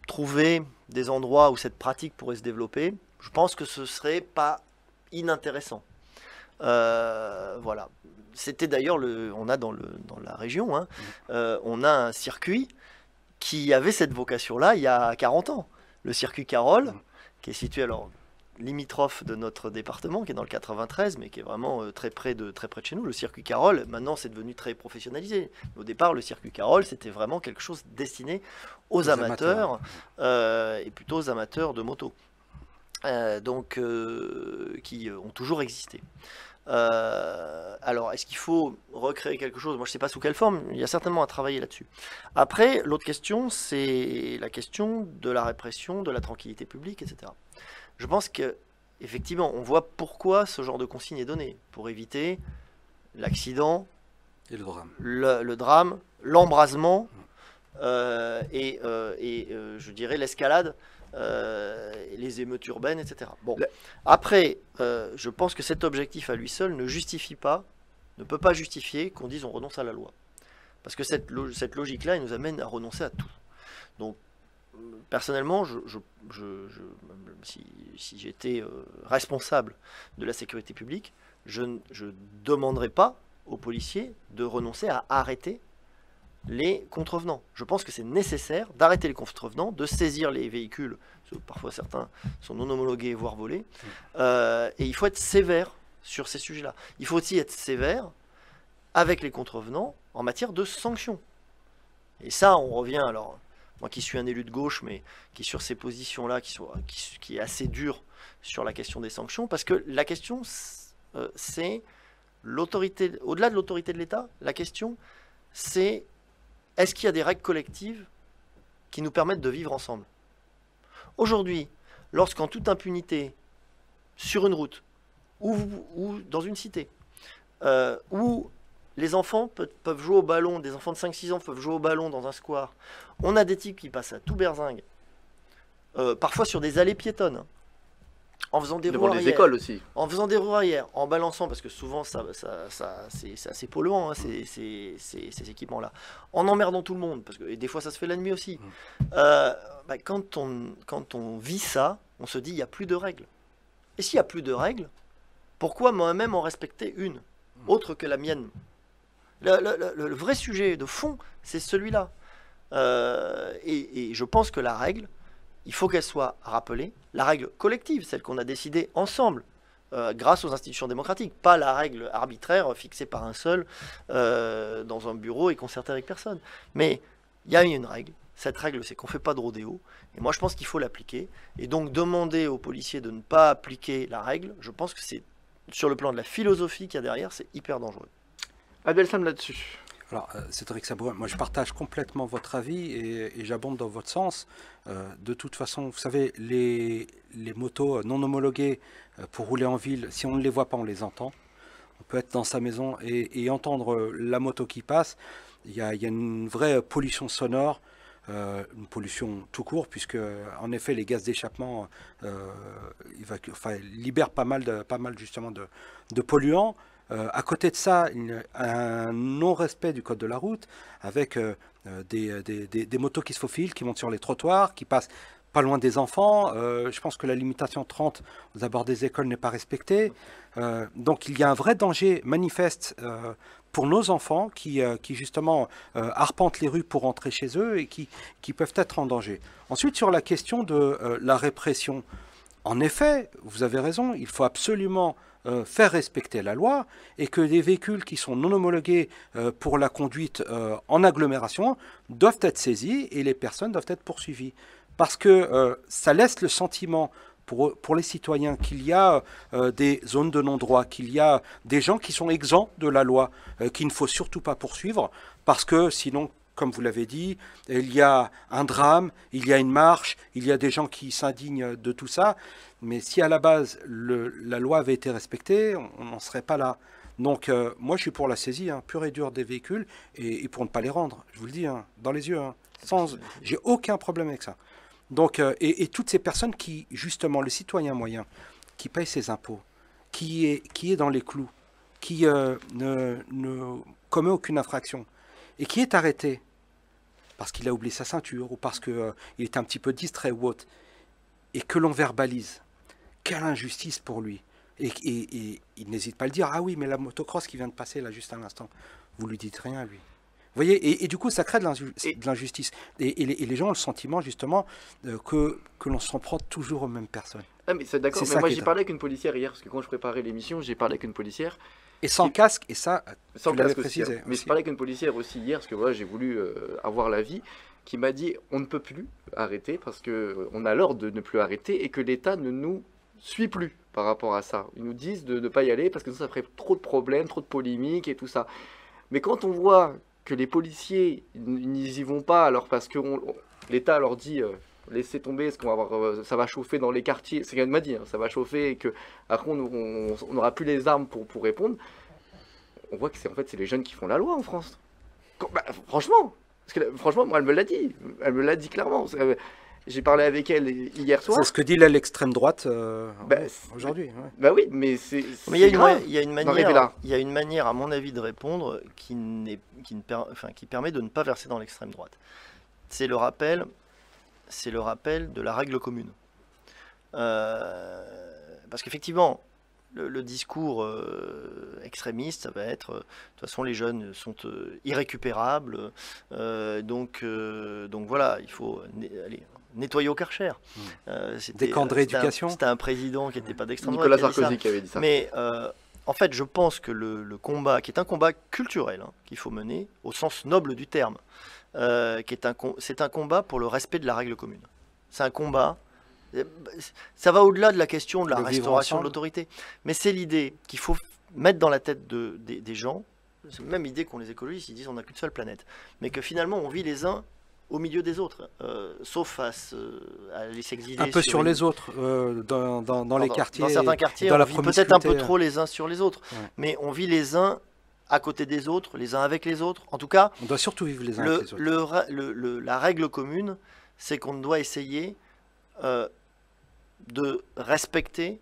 [SPEAKER 2] Trouver des endroits où cette pratique pourrait se développer, je pense que ce serait pas inintéressant. Voilà. C'était d'ailleurs on a dans la région, hein, on a un circuit qui avait cette vocation-là il y a 40 ans. Le circuit Carole, qui est situé alors limitrophe de notre département, qui est dans le 93, mais qui est vraiment très près de chez nous. Le circuit Carole, maintenant, c'est devenu très professionnalisé. Au départ, le circuit Carole, c'était vraiment quelque chose destiné aux amateurs. Et plutôt aux amateurs de moto. Qui ont toujours existé. Alors, est-ce qu'il faut recréer quelque chose? Moi, je ne sais pas sous quelle forme. Il y a certainement à travailler là-dessus. Après, l'autre question, c'est la question de la répression, de la tranquillité publique, etc. Je pense qu'effectivement, on voit pourquoi ce genre de consigne est donné, pour éviter l'accident,
[SPEAKER 3] et
[SPEAKER 2] le drame, l'embrasement et je dirais l'escalade, les émeutes urbaines, etc. Bon. Après, je pense que cet objectif à lui seul ne peut pas justifier qu'on dise on renonce à la loi. Parce que cette logique-là, elle nous amène à renoncer à tout. Donc, personnellement, si j'étais responsable de la sécurité publique, je ne demanderais pas aux policiers de renoncer à arrêter les contrevenants. Je pense que c'est nécessaire d'arrêter les contrevenants, de saisir les véhicules, parfois certains sont non homologués, voire volés, et il faut être sévère sur ces sujets-là. Il faut aussi être sévère avec les contrevenants en matière de sanctions. Et ça, on revient alors... Moi qui suis un élu de gauche, mais qui sur ces positions-là, qui est assez dur sur la question des sanctions, parce que la question, c'est l'autorité, au-delà de l'autorité de l'État, la question, c'est est-ce qu'il y a des règles collectives qui nous permettent de vivre ensemble? Aujourd'hui, lorsqu'en toute impunité, sur une route, ou dans une cité, où les enfants peuvent jouer au ballon, des enfants de 5-6 ans peuvent jouer au ballon dans un square. On a des types qui passent à tout berzingue, parfois sur des allées piétonnes, en faisant des roues arrière,
[SPEAKER 1] écoles aussi.
[SPEAKER 2] En faisant des roues arrière, en balançant, parce que souvent c'est assez polluant, hein, ces équipements-là, en emmerdant tout le monde, parce que et des fois ça se fait la nuit aussi. Quand on vit ça, on se dit il n'y a plus de règles. Et s'il n'y a plus de règles, pourquoi moi-même en respecter une, autre que la mienne? Le vrai sujet de fond, c'est celui-là. Et je pense que la règle, il faut qu'elle soit rappelée. La règle collective, celle qu'on a décidée ensemble, grâce aux institutions démocratiques. Pas la règle arbitraire fixée par un seul dans un bureau et concertée avec personne. Mais il y a une règle. Cette règle, c'est qu'on ne fait pas de rodéo. Et moi, je pense qu'il faut l'appliquer. Et donc, demander aux policiers de ne pas appliquer la règle, je pense que c'est, sur le plan de la philosophie qu'il y a derrière, c'est hyper dangereux.
[SPEAKER 1] Abdel Sam là-dessus.
[SPEAKER 3] Alors, Cédric Sabourin, moi je partage complètement votre avis et j'abonde dans votre sens. De toute façon, vous savez, les motos non homologuées pour rouler en ville, si on ne les voit pas, on les entend. On peut être dans sa maison et entendre la moto qui passe. Il y a une vraie pollution sonore, une pollution tout court, puisque en effet les gaz d'échappement libèrent pas mal justement de polluants. À côté de ça, un non-respect du code de la route, avec des motos qui se faufilent, qui montent sur les trottoirs, qui passent pas loin des enfants. Je pense que la limitation 30 aux abords des écoles n'est pas respectée. Donc il y a un vrai danger manifeste pour nos enfants qui justement arpentent les rues pour rentrer chez eux et qui peuvent être en danger. Ensuite, sur la question de la répression, en effet, vous avez raison, il faut absolument faire respecter la loi et que les véhicules qui sont non homologués pour la conduite en agglomération doivent être saisis et les personnes doivent être poursuivies. Parce que ça laisse le sentiment pour les citoyens qu'il y a des zones de non-droit, qu'il y a des gens qui sont exempts de la loi, qu'il ne faut surtout pas poursuivre, parce que sinon, comme vous l'avez dit, il y a un drame, il y a une marche, il y a des gens qui s'indignent de tout ça. Mais si à la base, la loi avait été respectée, on n'en serait pas là. Donc moi, je suis pour la saisie pure et dure des véhicules et pour ne pas les rendre. Je vous le dis, dans les yeux. J'ai aucun problème avec ça. Donc, et toutes ces personnes qui, justement, le citoyen moyen, qui paye ses impôts, qui est dans les clous, qui ne commet aucune infraction, et qui est arrêté parce qu'il a oublié sa ceinture ou parce qu'il est un petit peu distrait ou autre, et que l'on verbalise, quelle injustice pour lui. Et il n'hésite pas à le dire, ah oui, mais la motocross qui vient de passer là juste à l'instant, vous lui dites rien, lui. Vous voyez, et du coup, ça crée de l'injustice. Et les gens ont le sentiment, justement, que l'on s'en prend toujours aux mêmes personnes.
[SPEAKER 1] Ah, mais c'est d'accord, mais moi j'ai parlé avec une policière hier, parce que quand je préparais l'émission, j'ai parlé avec une policière.
[SPEAKER 3] Et sans casque, et ça,
[SPEAKER 1] sans
[SPEAKER 3] tu l'avais
[SPEAKER 1] casque
[SPEAKER 3] précisé.
[SPEAKER 1] Aussi, mais je parlais avec une policière aussi hier, parce que voilà, j'ai voulu avoir l'avis, qui m'a dit on ne peut plus arrêter, parce qu'on a l'ordre de ne plus arrêter, et que l'État ne nous suit plus par rapport à ça. Ils nous disent de ne pas y aller, parce que ça ferait trop de problèmes, trop de polémiques et tout ça. Mais quand on voit que les policiers n'y vont pas, alors parce que l'État leur dit laissez tomber, parce qu'on va avoir, ça va chauffer dans les quartiers, c'est ce qu'elle m'a dit, ça va chauffer et que après on n'aura plus les armes pour répondre. On voit que c'est en fait c'est les jeunes qui font la loi en France. Franchement, franchement, moi elle me l'a dit clairement. J'ai parlé avec elle hier soir.
[SPEAKER 3] C'est ce que dit là l'extrême droite aujourd'hui. Ouais.
[SPEAKER 1] Bah oui, mais c'est.
[SPEAKER 2] Mais il y a une manière, à mon avis, de répondre qui permet de ne pas verser dans l'extrême droite. C'est le rappel de la règle commune. Parce qu'effectivement, le discours extrémiste, ça va être de toute façon les jeunes sont irrécupérables, donc voilà, il faut aller nettoyer au Karcher.
[SPEAKER 3] Des camps de rééducation.
[SPEAKER 2] C'était un président qui n'était pas d'extrême droite.
[SPEAKER 1] Nicolas Sarkozy qui avait dit ça.
[SPEAKER 2] Mais en fait, je pense que le combat, qui est un combat culturel, qu'il faut mener au sens noble du terme, c'est un combat pour le respect de la règle commune. C'est un combat. Ça va au-delà de la question de la restauration de l'autorité. Mais c'est l'idée qu'il faut mettre dans la tête des gens. C'est la même idée qu'ont les écologistes. Ils disent on n'a qu'une seule planète. Mais que finalement, on vit les uns au milieu des autres, sauf face à aller s'exiler.
[SPEAKER 3] Un peu sur les autres, dans les quartiers.
[SPEAKER 2] Dans certains quartiers, on vit peut-être un peu trop les uns sur les autres. Ouais. Mais on vit les uns à côté des autres, les uns avec les autres. En tout cas,
[SPEAKER 3] on doit surtout vivre les uns avec les autres.
[SPEAKER 2] La règle commune, c'est qu'on doit essayer de respecter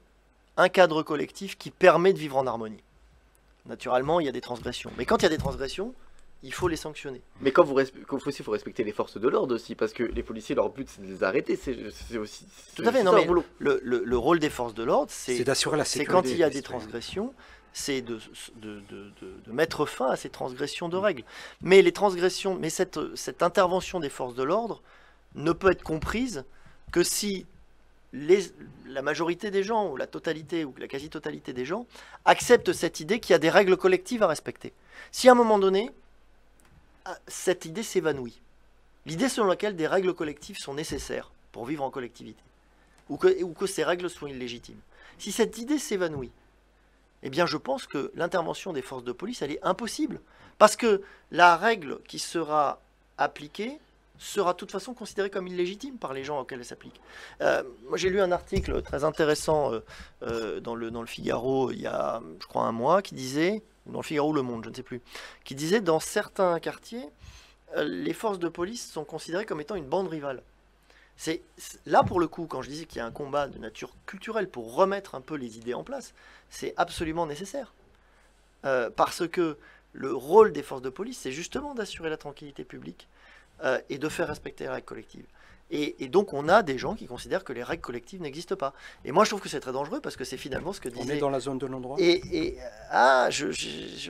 [SPEAKER 2] un cadre collectif qui permet de vivre en harmonie. Naturellement, il y a des transgressions. Mais quand il y a des transgressions, il faut les sanctionner.
[SPEAKER 1] Mais quand il faut respecter les forces de l'ordre aussi, parce que les policiers, leur but, c'est de les arrêter. C'est aussi.
[SPEAKER 2] Tout à fait. Non, mais le rôle des forces de l'ordre, c'est
[SPEAKER 3] d'assurer la sécurité.
[SPEAKER 2] C'est quand il y a des transgressions, c'est de mettre fin à ces transgressions de règles. Mais les transgressions, mais cette intervention des forces de l'ordre ne peut être comprise que si la majorité des gens, ou la totalité, ou la quasi-totalité des gens, acceptent cette idée qu'il y a des règles collectives à respecter. Si à un moment donné, cette idée s'évanouit, l'idée selon laquelle des règles collectives sont nécessaires pour vivre en collectivité, ou que ces règles sont illégitimes, si cette idée s'évanouit, eh bien je pense que l'intervention des forces de police, elle est impossible. Parce que la règle qui sera appliquée sera de toute façon considérée comme illégitime par les gens auxquels elle s'applique. Moi j'ai lu un article très intéressant dans le Figaro il y a, je crois, un mois, qui disait, dans le Figaro ou Le Monde, je ne sais plus, qui disait dans certains quartiers, les forces de police sont considérées comme étant une bande rivale. Là, pour le coup, quand je disais qu'il y a un combat de nature culturelle pour remettre un peu les idées en place, c'est absolument nécessaire. Parce que le rôle des forces de police, c'est justement d'assurer la tranquillité publique et de faire respecter les règles collectives. Et donc, on a des gens qui considèrent que les règles collectives n'existent pas. Et moi, je trouve que c'est très dangereux parce que c'est finalement ce que disait...
[SPEAKER 3] On est dans la zone de non-droit.
[SPEAKER 2] Je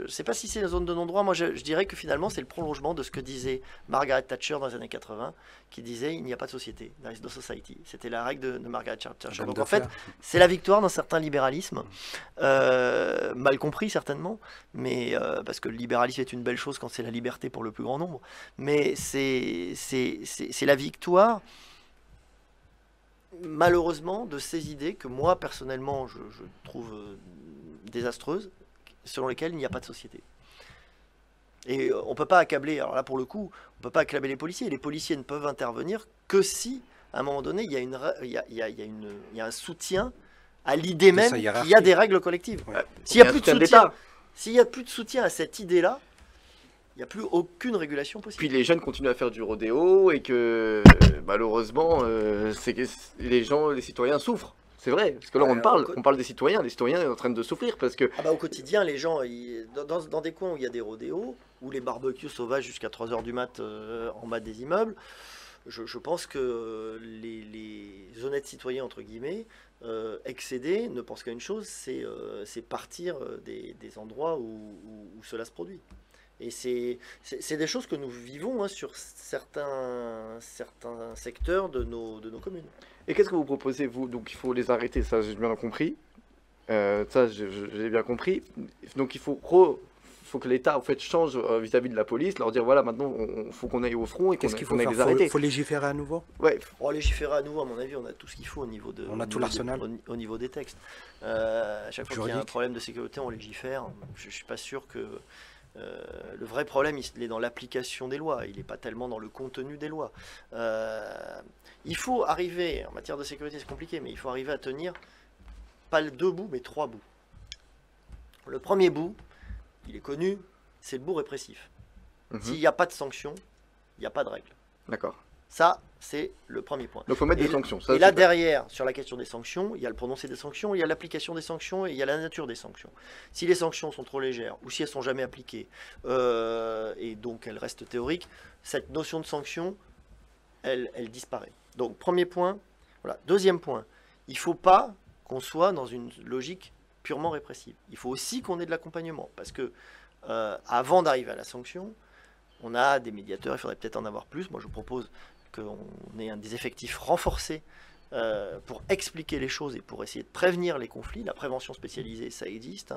[SPEAKER 2] ne sais pas si c'est la zone de non-droit. Moi, je dirais que finalement, c'est le prolongement de ce que disait Margaret Thatcher dans les années 80, qui disait il n'y a pas de société, there is no society. C'était la règle de Margaret Thatcher. Donc en fait, c'est la victoire d'un certain libéralisme, mal compris certainement, mais parce que le libéralisme est une belle chose quand c'est la liberté pour le plus grand nombre. Mais c'est la victoire, malheureusement, de ces idées que moi, personnellement, je trouve désastreuses, selon lesquelles il n'y a pas de société. Et on ne peut pas accabler, alors là pour le coup, on ne peut pas accabler les policiers. Les policiers ne peuvent intervenir que si, à un moment donné, il y a un soutien à l'idée même qu'il y a des règles collectives.
[SPEAKER 3] Ouais.
[SPEAKER 2] S'il n'y a plus de soutien, s'il n'y a plus de soutien à cette idée-là, il n'y a plus aucune régulation possible.
[SPEAKER 1] Puis les jeunes continuent à faire du rodéo et que malheureusement, les citoyens souffrent. C'est vrai, parce que là on parle des citoyens sont en train de souffrir parce que...
[SPEAKER 2] Au quotidien, les gens, dans des coins où il y a des rodéos, ou les barbecues sauvages jusqu'à 3h du mat en bas des immeubles, je pense que les honnêtes citoyens, entre guillemets, excédés, ne pensent qu'à une chose, c'est partir des endroits où cela se produit. Et c'est des choses que nous vivons sur certains secteurs de nos communes.
[SPEAKER 1] Et qu'est-ce que vous proposez, vous? Donc il faut les arrêter, ça j'ai bien compris. Ça j'ai bien compris. Donc il faut que l'État en fait change vis-à-vis de la police, leur dire voilà, maintenant il faut qu'on aille au front et qu'on aille les arrêter.
[SPEAKER 3] Il faut légiférer à nouveau.
[SPEAKER 1] Ouais.
[SPEAKER 2] Pour légiférer à nouveau, à mon avis, on a tout ce qu'il faut au niveau de.
[SPEAKER 3] On a tout l'arsenal.
[SPEAKER 2] Au niveau des textes. À chaque fois qu'il y a un problème de sécurité, on légifère. Je suis pas sûr que. Le vrai problème, il est dans l'application des lois, il n'est pas tellement dans le contenu des lois. Il faut arriver, en matière de sécurité c'est compliqué, mais il faut arriver à tenir pas 2 bouts, mais 3 bouts. Le premier bout, il est connu, c'est le bout répressif. S'il n'y a pas de sanctions, il n'y a pas de règle.
[SPEAKER 1] D'accord.
[SPEAKER 2] Ça, c'est le premier point.
[SPEAKER 1] Donc il faut mettre des sanctions. Ça,
[SPEAKER 2] et là, derrière, sur la question des sanctions, il y a le prononcé des sanctions, il y a l'application des sanctions et il y a la nature des sanctions. Si les sanctions sont trop légères ou si elles ne sont jamais appliquées, et donc elles restent théoriques, cette notion de sanction, elle disparaît. Donc, premier point. Voilà. Deuxième point, il ne faut pas qu'on soit dans une logique purement répressive. Il faut aussi qu'on ait de l'accompagnement. Parce que avant d'arriver à la sanction, on a des médiateurs, il faudrait peut-être en avoir plus. Moi, je propose qu'on ait des effectifs renforcés pour expliquer les choses et pour essayer de prévenir les conflits. La prévention spécialisée, ça existe.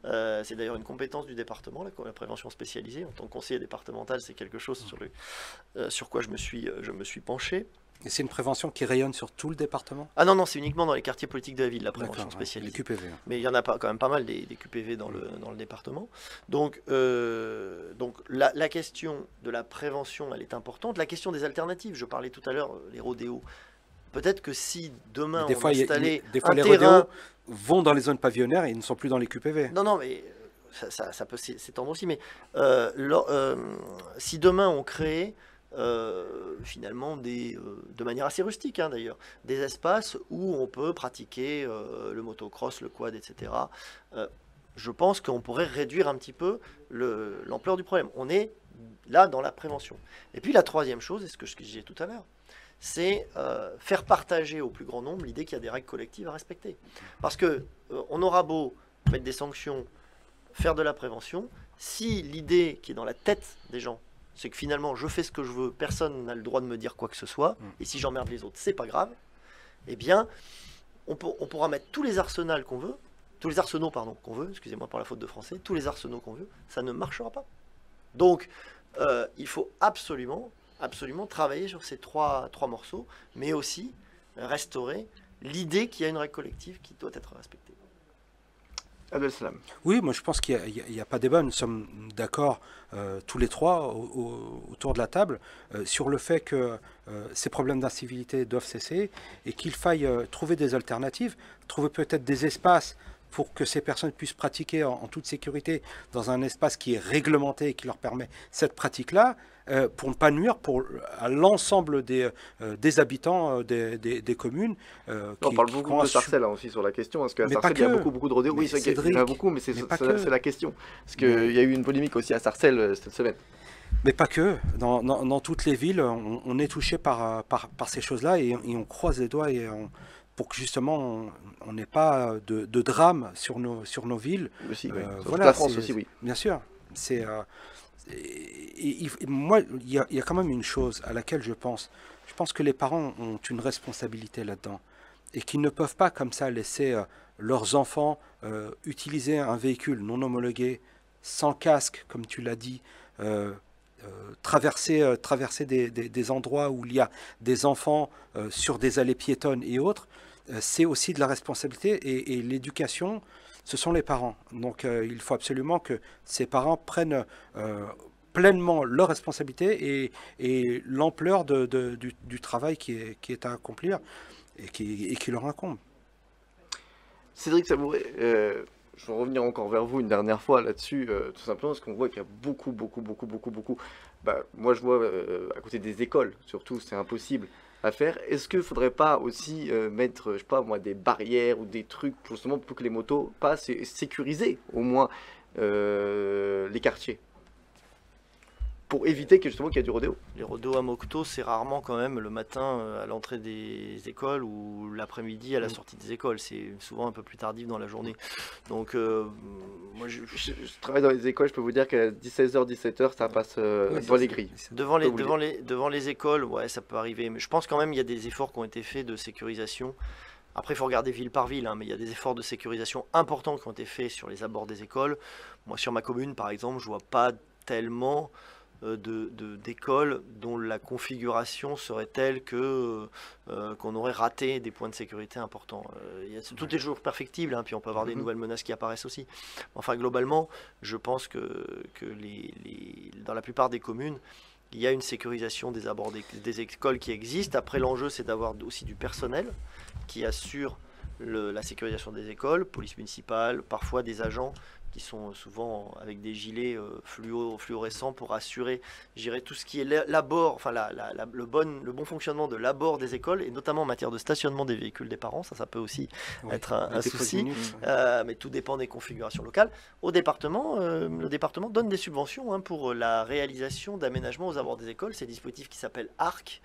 [SPEAKER 2] C'est d'ailleurs une compétence du département, la prévention spécialisée. En tant que conseiller départemental, c'est quelque chose sur quoi je me suis penché.
[SPEAKER 3] Et c'est une prévention qui rayonne sur tout le département?
[SPEAKER 2] Ah non, c'est uniquement dans les quartiers politiques de la ville, la prévention spécialisée.
[SPEAKER 3] Les QPV.
[SPEAKER 2] Mais il y en a quand même pas mal des QPV dans le département. Donc la question de la prévention, elle est importante. La question des alternatives, je parlais tout à l'heure, les rodéos. Peut-être que si demain on installait
[SPEAKER 3] des fois,
[SPEAKER 2] un
[SPEAKER 3] les
[SPEAKER 2] terrain...
[SPEAKER 3] rodéos vont dans les zones pavillonnaires et ils ne sont plus dans les QPV.
[SPEAKER 2] Non, mais ça peut s'étendre aussi. Mais si demain on créait... finalement de manière assez rustique d'ailleurs, des espaces où on peut pratiquer le motocross, le quad, etc. Je pense qu'on pourrait réduire un petit peu l'ampleur du problème. On est là dans la prévention. Et puis la troisième chose, et ce que je disais tout à l'heure, c'est faire partager au plus grand nombre l'idée qu'il y a des règles collectives à respecter. Parce que on aura beau mettre des sanctions, faire de la prévention, si l'idée qui est dans la tête des gens, c'est que finalement je fais ce que je veux, personne n'a le droit de me dire quoi que ce soit, et si j'emmerde les autres, c'est pas grave, eh bien, on pourra mettre tous les arsenaux qu'on veut, excusez-moi pour la faute de français, tous les arsenaux qu'on veut, ça ne marchera pas. Donc, il faut absolument travailler sur ces trois morceaux, mais aussi restaurer l'idée qu'il y a une règle collective qui doit être respectée.
[SPEAKER 1] Abdel Salam.
[SPEAKER 3] Oui, moi je pense qu'il n'y a pas débat. Nous sommes d'accord tous les trois autour de la table sur le fait que ces problèmes d'incivilité doivent cesser et qu'il faille trouver des alternatives, trouver peut-être des espaces pour que ces personnes puissent pratiquer en toute sécurité dans un espace qui est réglementé et qui leur permet cette pratique-là, pour ne pas nuire à l'ensemble des habitants des communes.
[SPEAKER 1] On parle beaucoup de Sarcelles aussi sur la question, parce qu'à Sarcelles, il y a beaucoup de rodéos. Oui, il y en a beaucoup, mais c'est la question. Parce qu'il y a eu une polémique aussi à Sarcelles cette semaine.
[SPEAKER 3] Mais pas que. Dans toutes les villes, on est touché par ces choses-là et on croise les doigts pour que justement on n'ait pas de drame sur nos villes.
[SPEAKER 1] Aussi, oui.
[SPEAKER 3] Voilà,
[SPEAKER 1] la France aussi, oui.
[SPEAKER 3] Bien sûr. Moi, il y a quand même une chose à laquelle je pense. Je pense que les parents ont une responsabilité là-dedans et qu'ils ne peuvent pas comme ça laisser leurs enfants utiliser un véhicule non homologué, sans casque, comme tu l'as dit, traverser des endroits où il y a des enfants sur des allées piétonnes et autres. C'est aussi de la responsabilité et l'éducation, ce sont les parents. Donc il faut absolument que ces parents prennent pleinement leurs responsabilités et l'ampleur du travail qui est à accomplir et qui leur incombe.
[SPEAKER 1] Cédric Sabouret, je vais revenir encore vers vous une dernière fois là-dessus, tout simplement parce qu'on voit qu'il y a beaucoup. Moi je vois à côté des écoles, surtout, c'est impossible à faire. Est-ce qu'il ne faudrait pas aussi mettre, je sais pas moi, des barrières ou des trucs justement pour que les motos passent et sécuriser au moins les quartiers pour éviter qu'il y ait du rodéo?
[SPEAKER 2] Les rodéos à moto, c'est rarement quand même le matin à l'entrée des écoles ou l'après-midi à la sortie des écoles. C'est souvent un peu plus tardif dans la journée. Donc, moi, je
[SPEAKER 1] travaille dans les écoles, je peux vous dire qu'à 16h, 17h, ça passe dans les grilles.
[SPEAKER 2] Devant les écoles, ouais, ça peut arriver. Mais je pense quand même qu'il y a des efforts qui ont été faits de sécurisation. Après, il faut regarder ville par ville, hein, mais il y a des efforts de sécurisation importants qui ont été faits sur les abords des écoles. Moi, sur ma commune, par exemple, je vois pas tellement d'écoles dont la configuration serait telle que qu'on aurait raté des points de sécurité importants. Tout est toujours perfectible, hein, puis on peut avoir des nouvelles menaces qui apparaissent aussi. Enfin, globalement, je pense que dans la plupart des communes, il y a une sécurisation des abords des écoles qui existe. Après, l'enjeu, c'est d'avoir aussi du personnel qui assure la sécurisation des écoles, police municipale, parfois des agents qui sont souvent avec des gilets fluorescents pour assurer, je dirais, tout ce qui est l'abord, enfin le bon fonctionnement de l'abord des écoles, et notamment en matière de stationnement des véhicules des parents. Ça peut aussi être un souci, mais tout dépend des configurations locales. Au département, le département donne des subventions pour la réalisation d'aménagements aux abords des écoles. C'est un dispositif qui s'appelle ARC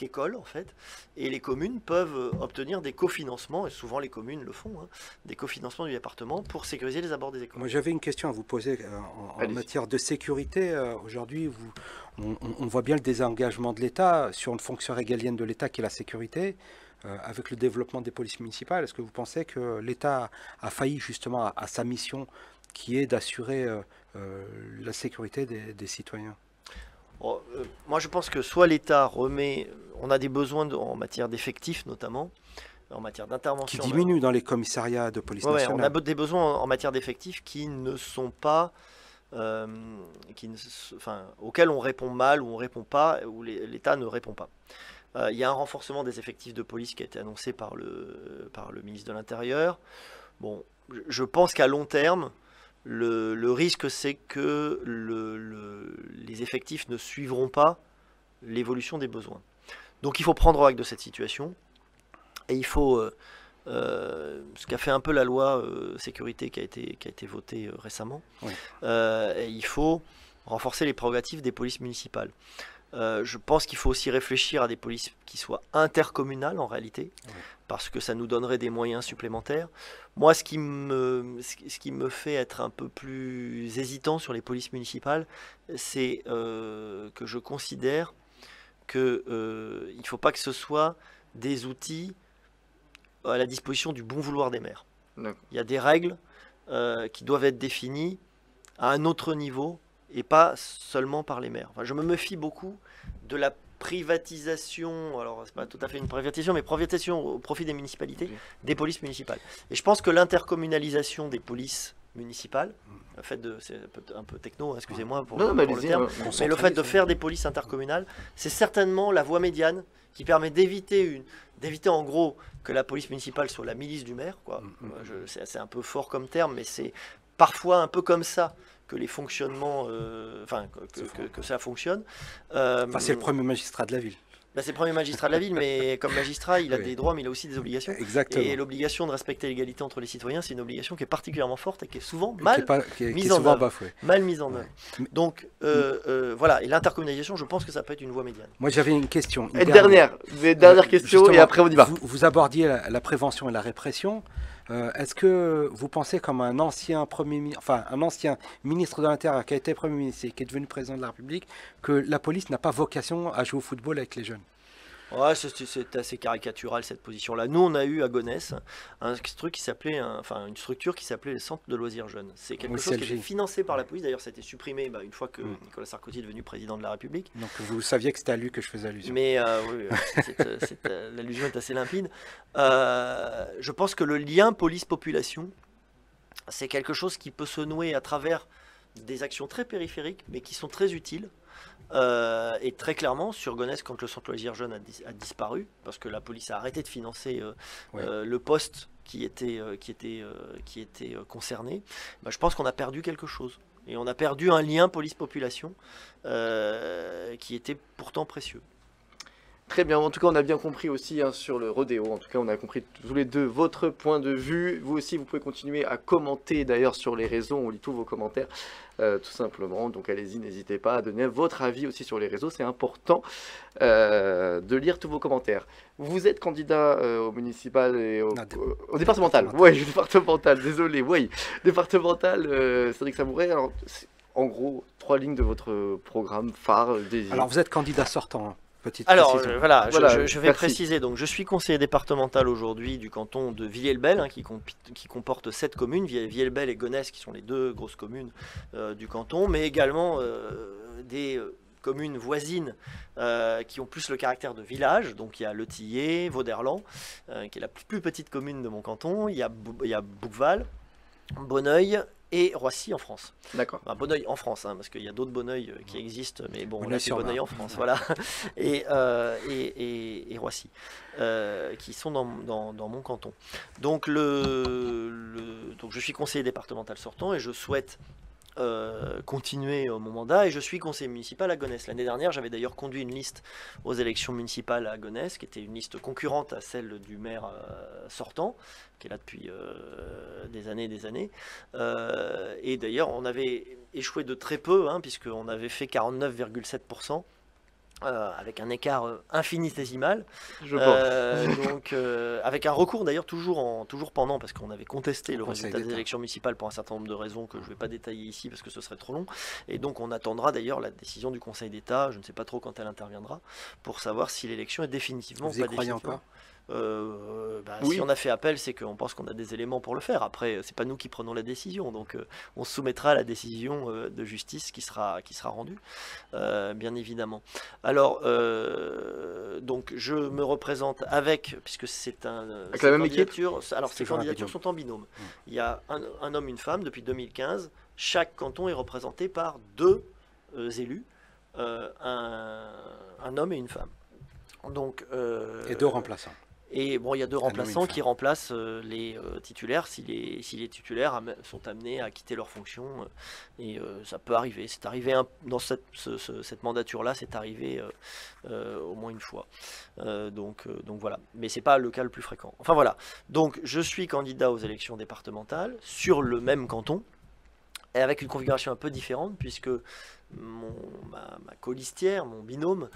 [SPEAKER 2] École en fait, et les communes peuvent obtenir des cofinancements, et souvent les communes le font, des cofinancements du département pour sécuriser les abords des écoles.
[SPEAKER 3] Moi, j'avais une question à vous poser en matière de sécurité. Aujourd'hui, on voit bien le désengagement de l'État sur une fonction régalienne de l'État qui est la sécurité, avec le développement des polices municipales. Est-ce que vous pensez que l'État a failli justement à sa mission qui est d'assurer la sécurité des citoyens?
[SPEAKER 2] Moi, je pense que soit l'État remet, on a des besoins en matière d'effectifs notamment, en matière d'intervention.
[SPEAKER 3] Qui diminue dans les commissariats de police nationale.
[SPEAKER 2] On a des besoins en matière d'effectifs qui ne sont pas, auxquels on répond mal ou on répond pas, ou l'État ne répond pas. Il y a un renforcement des effectifs de police qui a été annoncé par le ministre de l'Intérieur. Bon, je pense qu'à long terme, le risque, c'est que les effectifs ne suivront pas l'évolution des besoins. Donc il faut prendre acte de cette situation. Et il faut, ce qu'a fait un peu la loi sécurité qui a été votée récemment, et il faut renforcer les prérogatives des polices municipales. Je pense qu'il faut aussi réfléchir à des polices qui soient intercommunales en réalité, parce que ça nous donnerait des moyens supplémentaires. Moi, ce qui me fait être un peu plus hésitant sur les polices municipales, c'est que je considère qu'il ne faut pas que ce soit des outils à la disposition du bon vouloir des maires. Il y a des règles qui doivent être définies à un autre niveau et pas seulement par les maires. Enfin, je me méfie beaucoup de la privatisation, alors c'est pas tout à fait une privatisation, mais privatisation au profit des municipalités, des polices municipales. Et je pense que l'intercommunalisation des polices municipales, le fait de, c'est un peu techno, excusez-moi pour,
[SPEAKER 1] Non,
[SPEAKER 2] le terme, mais le fait de faire des polices intercommunales, c'est certainement la voie médiane qui permet d'éviter en gros que la police municipale soit la milice du maire, quoi. C'est un peu fort comme terme, mais c'est parfois un peu comme ça que les fonctionnements, que ça fonctionne.
[SPEAKER 3] Enfin, c'est le premier magistrat de la ville.
[SPEAKER 2] Bah, c'est le premier magistrat de la ville, mais comme magistrat, il a des droits, mais il a aussi des obligations.
[SPEAKER 3] Exactement.
[SPEAKER 2] Et l'obligation de respecter l'égalité entre les citoyens, c'est une obligation qui est particulièrement forte et qui est souvent mal mise en œuvre. Mal mise en œuvre. Donc, voilà. Et l'intercommunalisation, je pense que ça peut être une voie médiane.
[SPEAKER 3] Moi, j'avais une question.
[SPEAKER 1] Une dernière question, et après on y va.
[SPEAKER 3] Vous abordiez la prévention et la répression. Est-ce que vous pensez, comme un ancien ministre de l'Intérieur qui a été Premier ministre et qui est devenu président de la République, que la police n'a pas vocation à jouer au football avec les jeunes?
[SPEAKER 2] Ouais, c'est assez caricatural cette position-là. Nous, on a eu à Gonesse une structure qui s'appelait les centres de loisirs jeunes. C'est quelque chose qui était financé par la police. D'ailleurs, ça a été supprimé une fois que Nicolas Sarkozy est devenu président de la République.
[SPEAKER 3] Donc vous saviez que c'était à lui que je faisais allusion.
[SPEAKER 2] Mais oui, l'allusion est assez limpide. Je pense que le lien police-population, c'est quelque chose qui peut se nouer à travers des actions très périphériques, mais qui sont très utiles. Et très clairement, sur Gonesse, quand le centre loisirs jeunes a disparu, parce que la police a arrêté de financer le poste qui était concerné, je pense qu'on a perdu quelque chose. Et on a perdu un lien police-population qui était pourtant précieux.
[SPEAKER 1] Très bien, en tout cas on a bien compris aussi sur le rodéo, en tout cas on a compris tous les deux votre point de vue. Vous aussi vous pouvez continuer à commenter d'ailleurs sur les réseaux, on lit tous vos commentaires tout simplement, donc allez-y, n'hésitez pas à donner votre avis aussi sur les réseaux, c'est important de lire tous vos commentaires. Vous êtes candidat au municipal et au départemental, oui, départemental, désolé, oui, départemental, Cédric Sabouret. Alors, en gros, 3 lignes de votre programme phare.
[SPEAKER 3] Alors vous êtes candidat sortant, hein.
[SPEAKER 2] Alors je vais préciser, donc je suis conseiller départemental aujourd'hui du canton de Villiers-le-Bel, qui comporte 7 communes, Villiers-le-Bel et Gonesse qui sont les 2 grosses communes du canton, mais également des communes voisines qui ont plus le caractère de village. Donc il y a Le Tillet, Vauderland, qui est la plus petite commune de mon canton, il y a Bouqueval, Bonneuil et Roissy en France.
[SPEAKER 1] D'accord.
[SPEAKER 2] Bonneuil en France, parce qu'il y a d'autres Bonneuil qui existent, mais bon, là c'est Bonneuil en France, voilà. Et Roissy, qui sont dans mon canton. Donc, donc je suis conseiller départemental sortant et je souhaite continuer mon mandat, et je suis conseiller municipal à Gonesse. L'année dernière, j'avais d'ailleurs conduit une liste aux élections municipales à Gonesse, qui était une liste concurrente à celle du maire sortant, qui est là depuis des années et des années. Et d'ailleurs, on avait échoué de très peu, puisqu'on avait fait 49,7%. Avec un écart infinitésimal,
[SPEAKER 1] je pense.
[SPEAKER 2] donc avec un recours d'ailleurs toujours pendant, parce qu'on avait contesté le résultat des élections municipales pour un certain nombre de raisons que je ne vais pas détailler ici parce que ce serait trop long, et donc on attendra d'ailleurs la décision du Conseil d'État, je ne sais pas trop quand elle interviendra, pour savoir si l'élection est définitivement ou pas définitivement.
[SPEAKER 1] Oui.
[SPEAKER 2] Si on a fait appel, c'est qu'on pense qu'on a des éléments pour le faire. Après, c'est pas nous qui prenons la décision, donc on se soumettra à la décision de justice qui sera rendue, bien évidemment. Alors, donc je me représente puisque c'est
[SPEAKER 1] avec la même équipe.
[SPEAKER 2] Alors ces candidatures sont en binôme. Il y a un homme, une femme depuis 2015. Chaque canton est représenté par 2 élus, un homme et une femme. Donc,
[SPEAKER 3] et 2 remplaçants.
[SPEAKER 2] Et bon, il y a 2 remplaçants qui remplacent les titulaires si les titulaires sont amenés à quitter leurs fonctions. Et ça peut arriver. C'est arrivé dans cette mandature-là, c'est arrivé au moins une fois. Donc voilà. Mais c'est pas le cas le plus fréquent. Enfin voilà. Donc je suis candidat aux élections départementales sur le même canton, et avec une configuration un peu différente, puisque ma colistière, mon binôme,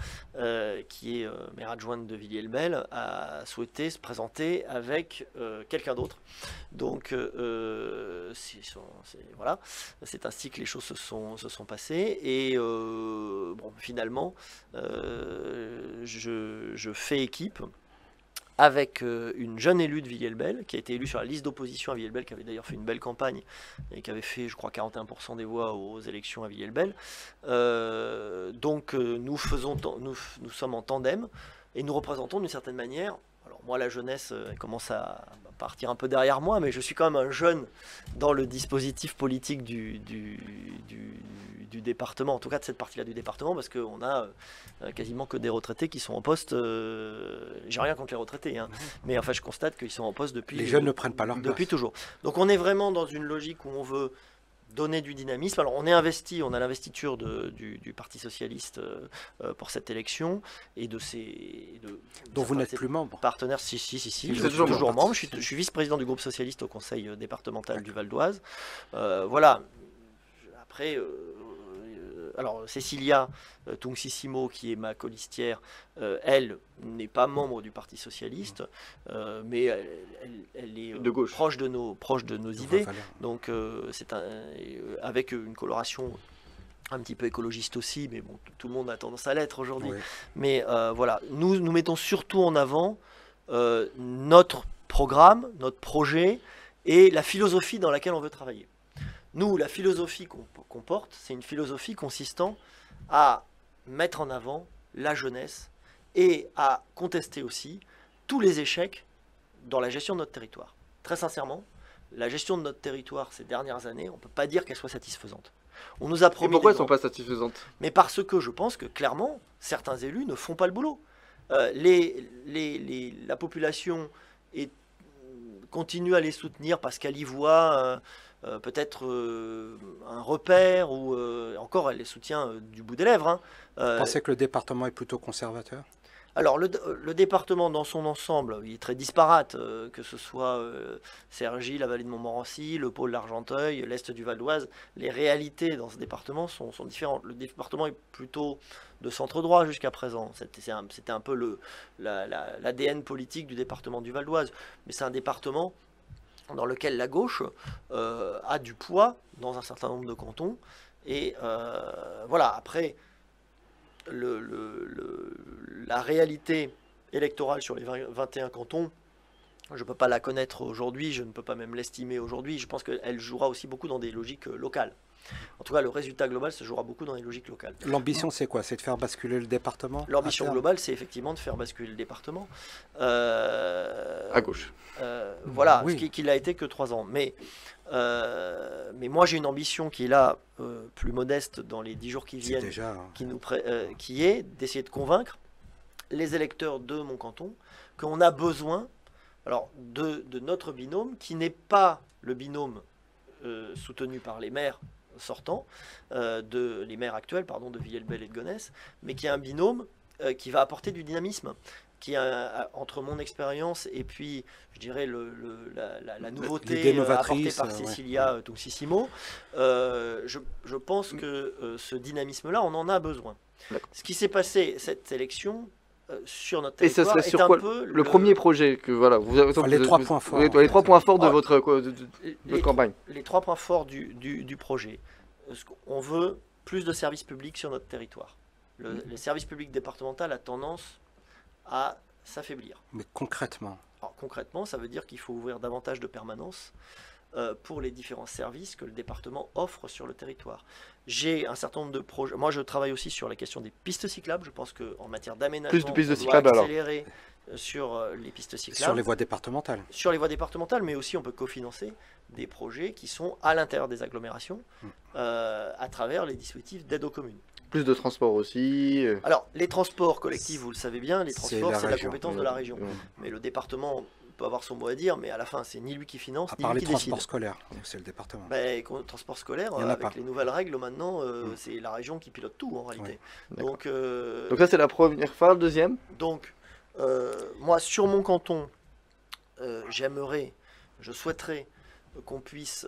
[SPEAKER 2] qui est maire adjointe de Villiers-le-Bel, a souhaité se présenter avec quelqu'un d'autre. Donc voilà, c'est ainsi que les choses se sont passées. Et finalement, je fais équipe avec une jeune élue de Villiers-le-Bel, qui a été élue sur la liste d'opposition à Villiers-le-Bel, qui avait d'ailleurs fait une belle campagne, et qui avait fait, je crois, 41% des voix aux élections à Villiers-le-Bel. Donc nous sommes en tandem, et nous représentons d'une certaine manière, alors moi la jeunesse elle commence à partir un peu derrière moi, mais je suis quand même un jeune dans le dispositif politique du département, en tout cas de cette partie-là du département, parce qu'on a quasiment que des retraités qui sont en poste. J'ai rien contre les retraités, hein, mais enfin je constate qu'ils sont en poste depuis...
[SPEAKER 3] Les jeunes ne prennent pas leur place.
[SPEAKER 2] Depuis toujours. Donc on est vraiment dans une logique où on veut donner du dynamisme. Alors on est investi, on a l'investiture du Parti Socialiste pour cette élection et de ses...
[SPEAKER 3] dont vous n'êtes plus membre.
[SPEAKER 2] Partenaires, si,
[SPEAKER 1] Vous
[SPEAKER 2] je
[SPEAKER 1] êtes
[SPEAKER 2] suis toujours membre.
[SPEAKER 1] parti.
[SPEAKER 2] Je suis vice-président du groupe socialiste au conseil départemental du Val d'Oise. Voilà. Après... alors Cécilia Tungsissimo, qui est ma colistière, elle n'est pas membre du Parti Socialiste, mais elle est
[SPEAKER 1] De gauche.
[SPEAKER 2] proche de nos idées. Donc c'est avec une coloration un petit peu écologiste aussi, mais bon, tout le monde a tendance à l'être aujourd'hui.
[SPEAKER 3] Oui.
[SPEAKER 2] Mais voilà, nous mettons surtout en avant notre programme, notre projet et la philosophie dans laquelle on veut travailler. Nous, la philosophie qu'on porte, c'est une philosophie consistant à mettre en avant la jeunesse et à contester aussi tous les échecs dans la gestion de notre territoire. Très sincèrement, la gestion de notre territoire ces dernières années, on ne peut pas dire qu'elle soit satisfaisante. On nous a promis...
[SPEAKER 1] Et pourquoi elles ne sont pas satisfaisantes?
[SPEAKER 2] Mais parce que je pense que clairement, certains élus ne font pas le boulot. La population continue à les soutenir parce qu'elle y voit... peut-être un repère ou encore elle les soutient du bout des lèvres. Hein.
[SPEAKER 3] Vous pensez que le département est plutôt conservateur?
[SPEAKER 2] Alors le département dans son ensemble, il est très disparate, que ce soit Cergy, la vallée de Montmorency, le pôle d'Argenteuil, l'est du Val d'Oise. Les réalités dans ce département sont différentes. Le département est plutôt de centre droit jusqu'à présent. C'était un peu l'ADN politique du département du Val d'Oise. Mais c'est un département dans lequel la gauche a du poids dans un certain nombre de cantons. Et voilà, après, la réalité électorale sur les 21 cantons, je ne peux pas la connaître aujourd'hui, je ne peux pas même l'estimer aujourd'hui. Je pense qu'elle jouera aussi beaucoup dans des logiques locales. En tout cas, le résultat global se jouera beaucoup dans les logiques locales.
[SPEAKER 3] L'ambition, c'est quoi? C'est de faire basculer le département?
[SPEAKER 2] L'ambition globale, c'est effectivement de faire basculer le département.
[SPEAKER 1] À gauche.
[SPEAKER 2] Voilà,
[SPEAKER 3] Oui.
[SPEAKER 2] qu'il n'a été que 3 ans. Mais moi, j'ai une ambition qui est là, plus modeste dans les 10 jours qui viennent,
[SPEAKER 3] Déjà,
[SPEAKER 2] qui est d'essayer de convaincre les électeurs de mon canton qu'on a besoin de notre binôme, qui n'est pas le binôme soutenu par les maires sortants, les maires actuels, pardon, de Villiers-le-Bel et de Gonesse, mais qui est un binôme qui va apporter du dynamisme, qui entre mon expérience et puis, je dirais, la nouveauté apportée par Cécilia Tungsissimo, je pense que ce dynamisme-là, on en a besoin. Ce qui s'est passé, cette élection, sur notre territoire,
[SPEAKER 1] et ça serait sur
[SPEAKER 2] est
[SPEAKER 1] quoi
[SPEAKER 2] un peu
[SPEAKER 1] le premier projet que voilà
[SPEAKER 3] les 3 points forts.
[SPEAKER 1] Les 3 points forts de votre campagne.
[SPEAKER 2] Les 3 points forts du projet. On veut plus de services publics sur notre territoire. Le service public départemental a tendance à s'affaiblir.
[SPEAKER 3] Mais concrètement?
[SPEAKER 2] Alors, concrètement, ça veut dire qu'il faut ouvrir davantage de permanences pour les différents services que le département offre sur le territoire. J'ai un certain nombre de projets. Moi, je travaille aussi sur la question des pistes cyclables. Je pense qu'en matière d'aménagement,
[SPEAKER 1] plus de pistes
[SPEAKER 2] on
[SPEAKER 1] cyclables,
[SPEAKER 2] doit accélérer sur les pistes cyclables.
[SPEAKER 3] Sur les voies départementales.
[SPEAKER 2] Sur les voies départementales, mais aussi on peut cofinancer des projets qui sont à l'intérieur des agglomérations à travers les dispositifs d'aide aux communes.
[SPEAKER 1] Plus de transports aussi.
[SPEAKER 2] Alors, les transports collectifs, vous le savez bien, les transports, c'est la
[SPEAKER 3] région.
[SPEAKER 2] compétence de la région. Mais le département peut avoir son mot à dire, mais à la fin, c'est ni lui qui finance,
[SPEAKER 3] À
[SPEAKER 2] ni
[SPEAKER 3] part
[SPEAKER 2] lui
[SPEAKER 3] les
[SPEAKER 2] qui décide.
[SPEAKER 3] transports scolaires, donc c'est le département.
[SPEAKER 2] Transport scolaire,
[SPEAKER 3] Il y en a
[SPEAKER 2] avec
[SPEAKER 3] pas.
[SPEAKER 2] les nouvelles règles maintenant, c'est la région qui pilote tout en réalité.
[SPEAKER 1] D'accord.
[SPEAKER 2] Donc
[SPEAKER 1] ça, c'est la première fois. Le deuxième?
[SPEAKER 2] Donc, moi, sur mon canton, je souhaiterais qu'on puisse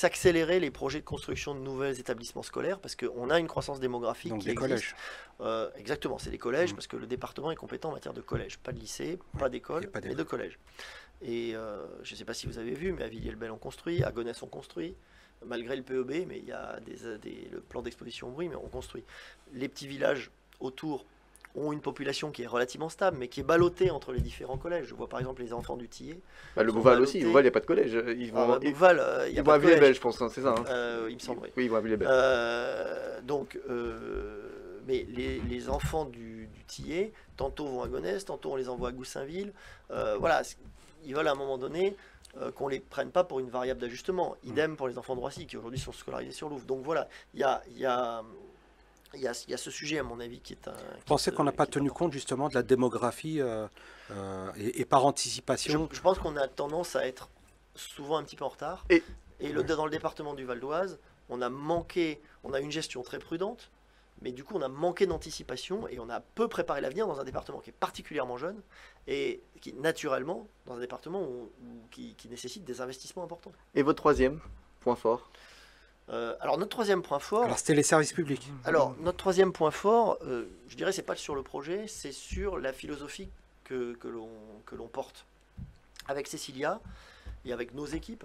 [SPEAKER 2] accélérer les projets de construction de nouveaux établissements scolaires, parce qu'on a une croissance démographique
[SPEAKER 3] Donc
[SPEAKER 2] qui
[SPEAKER 3] des
[SPEAKER 2] existe.
[SPEAKER 3] collèges.
[SPEAKER 2] Exactement, c'est les collèges, parce que le département est compétent en matière de collège, pas de lycée, pas d'école,
[SPEAKER 3] pas
[SPEAKER 2] mais
[SPEAKER 3] d'école.
[SPEAKER 2] de collège. Et je ne sais pas si vous avez vu, mais à Villiers-le-Bel on construit, à Gonesse on construit, malgré le PEB, mais il y a le plan d'exposition au bruit, mais on construit. Les petits villages autour ont une population qui est relativement stable, mais qui est ballottée entre les différents collèges. Je vois par exemple les enfants du Tillet.
[SPEAKER 1] Le Bouval aussi, le Bouval, il n'y a pas de collège. Ils vont,
[SPEAKER 2] Bouval, il y a pas de
[SPEAKER 1] collège.
[SPEAKER 2] collège.
[SPEAKER 1] Je pense, hein, c'est ça. Hein.
[SPEAKER 2] Il me semble, oui.
[SPEAKER 1] Oui, ils vont à Villers-Bel.
[SPEAKER 2] Mais les enfants du Tillet, tantôt vont à Gonesse, tantôt on les envoie à Goussainville. Voilà, ils veulent à un moment donné qu'on ne les prenne pas pour une variable d'ajustement. Idem pour les enfants de Roissy, qui aujourd'hui sont scolarisés sur Louvre. Donc voilà, il y a ce sujet, à mon avis, qui est un...
[SPEAKER 3] Vous pensez qu'on n'a pas tenu compte justement de la démographie et par anticipation
[SPEAKER 2] Je pense qu'on a tendance à être souvent un petit peu en retard. Dans le département du Val d'Oise, on a une gestion très prudente, mais du coup on a manqué d'anticipation et on a peu préparé l'avenir dans un département qui est particulièrement jeune et qui, naturellement, dans un département qui nécessite des investissements importants.
[SPEAKER 1] Et votre troisième point fort?
[SPEAKER 2] Alors notre troisième point fort...
[SPEAKER 3] Alors c'était les services publics.
[SPEAKER 2] Alors notre troisième point fort, je dirais, c'est pas sur le projet, c'est sur la philosophie que l'on porte. Avec Cécilia et avec nos équipes,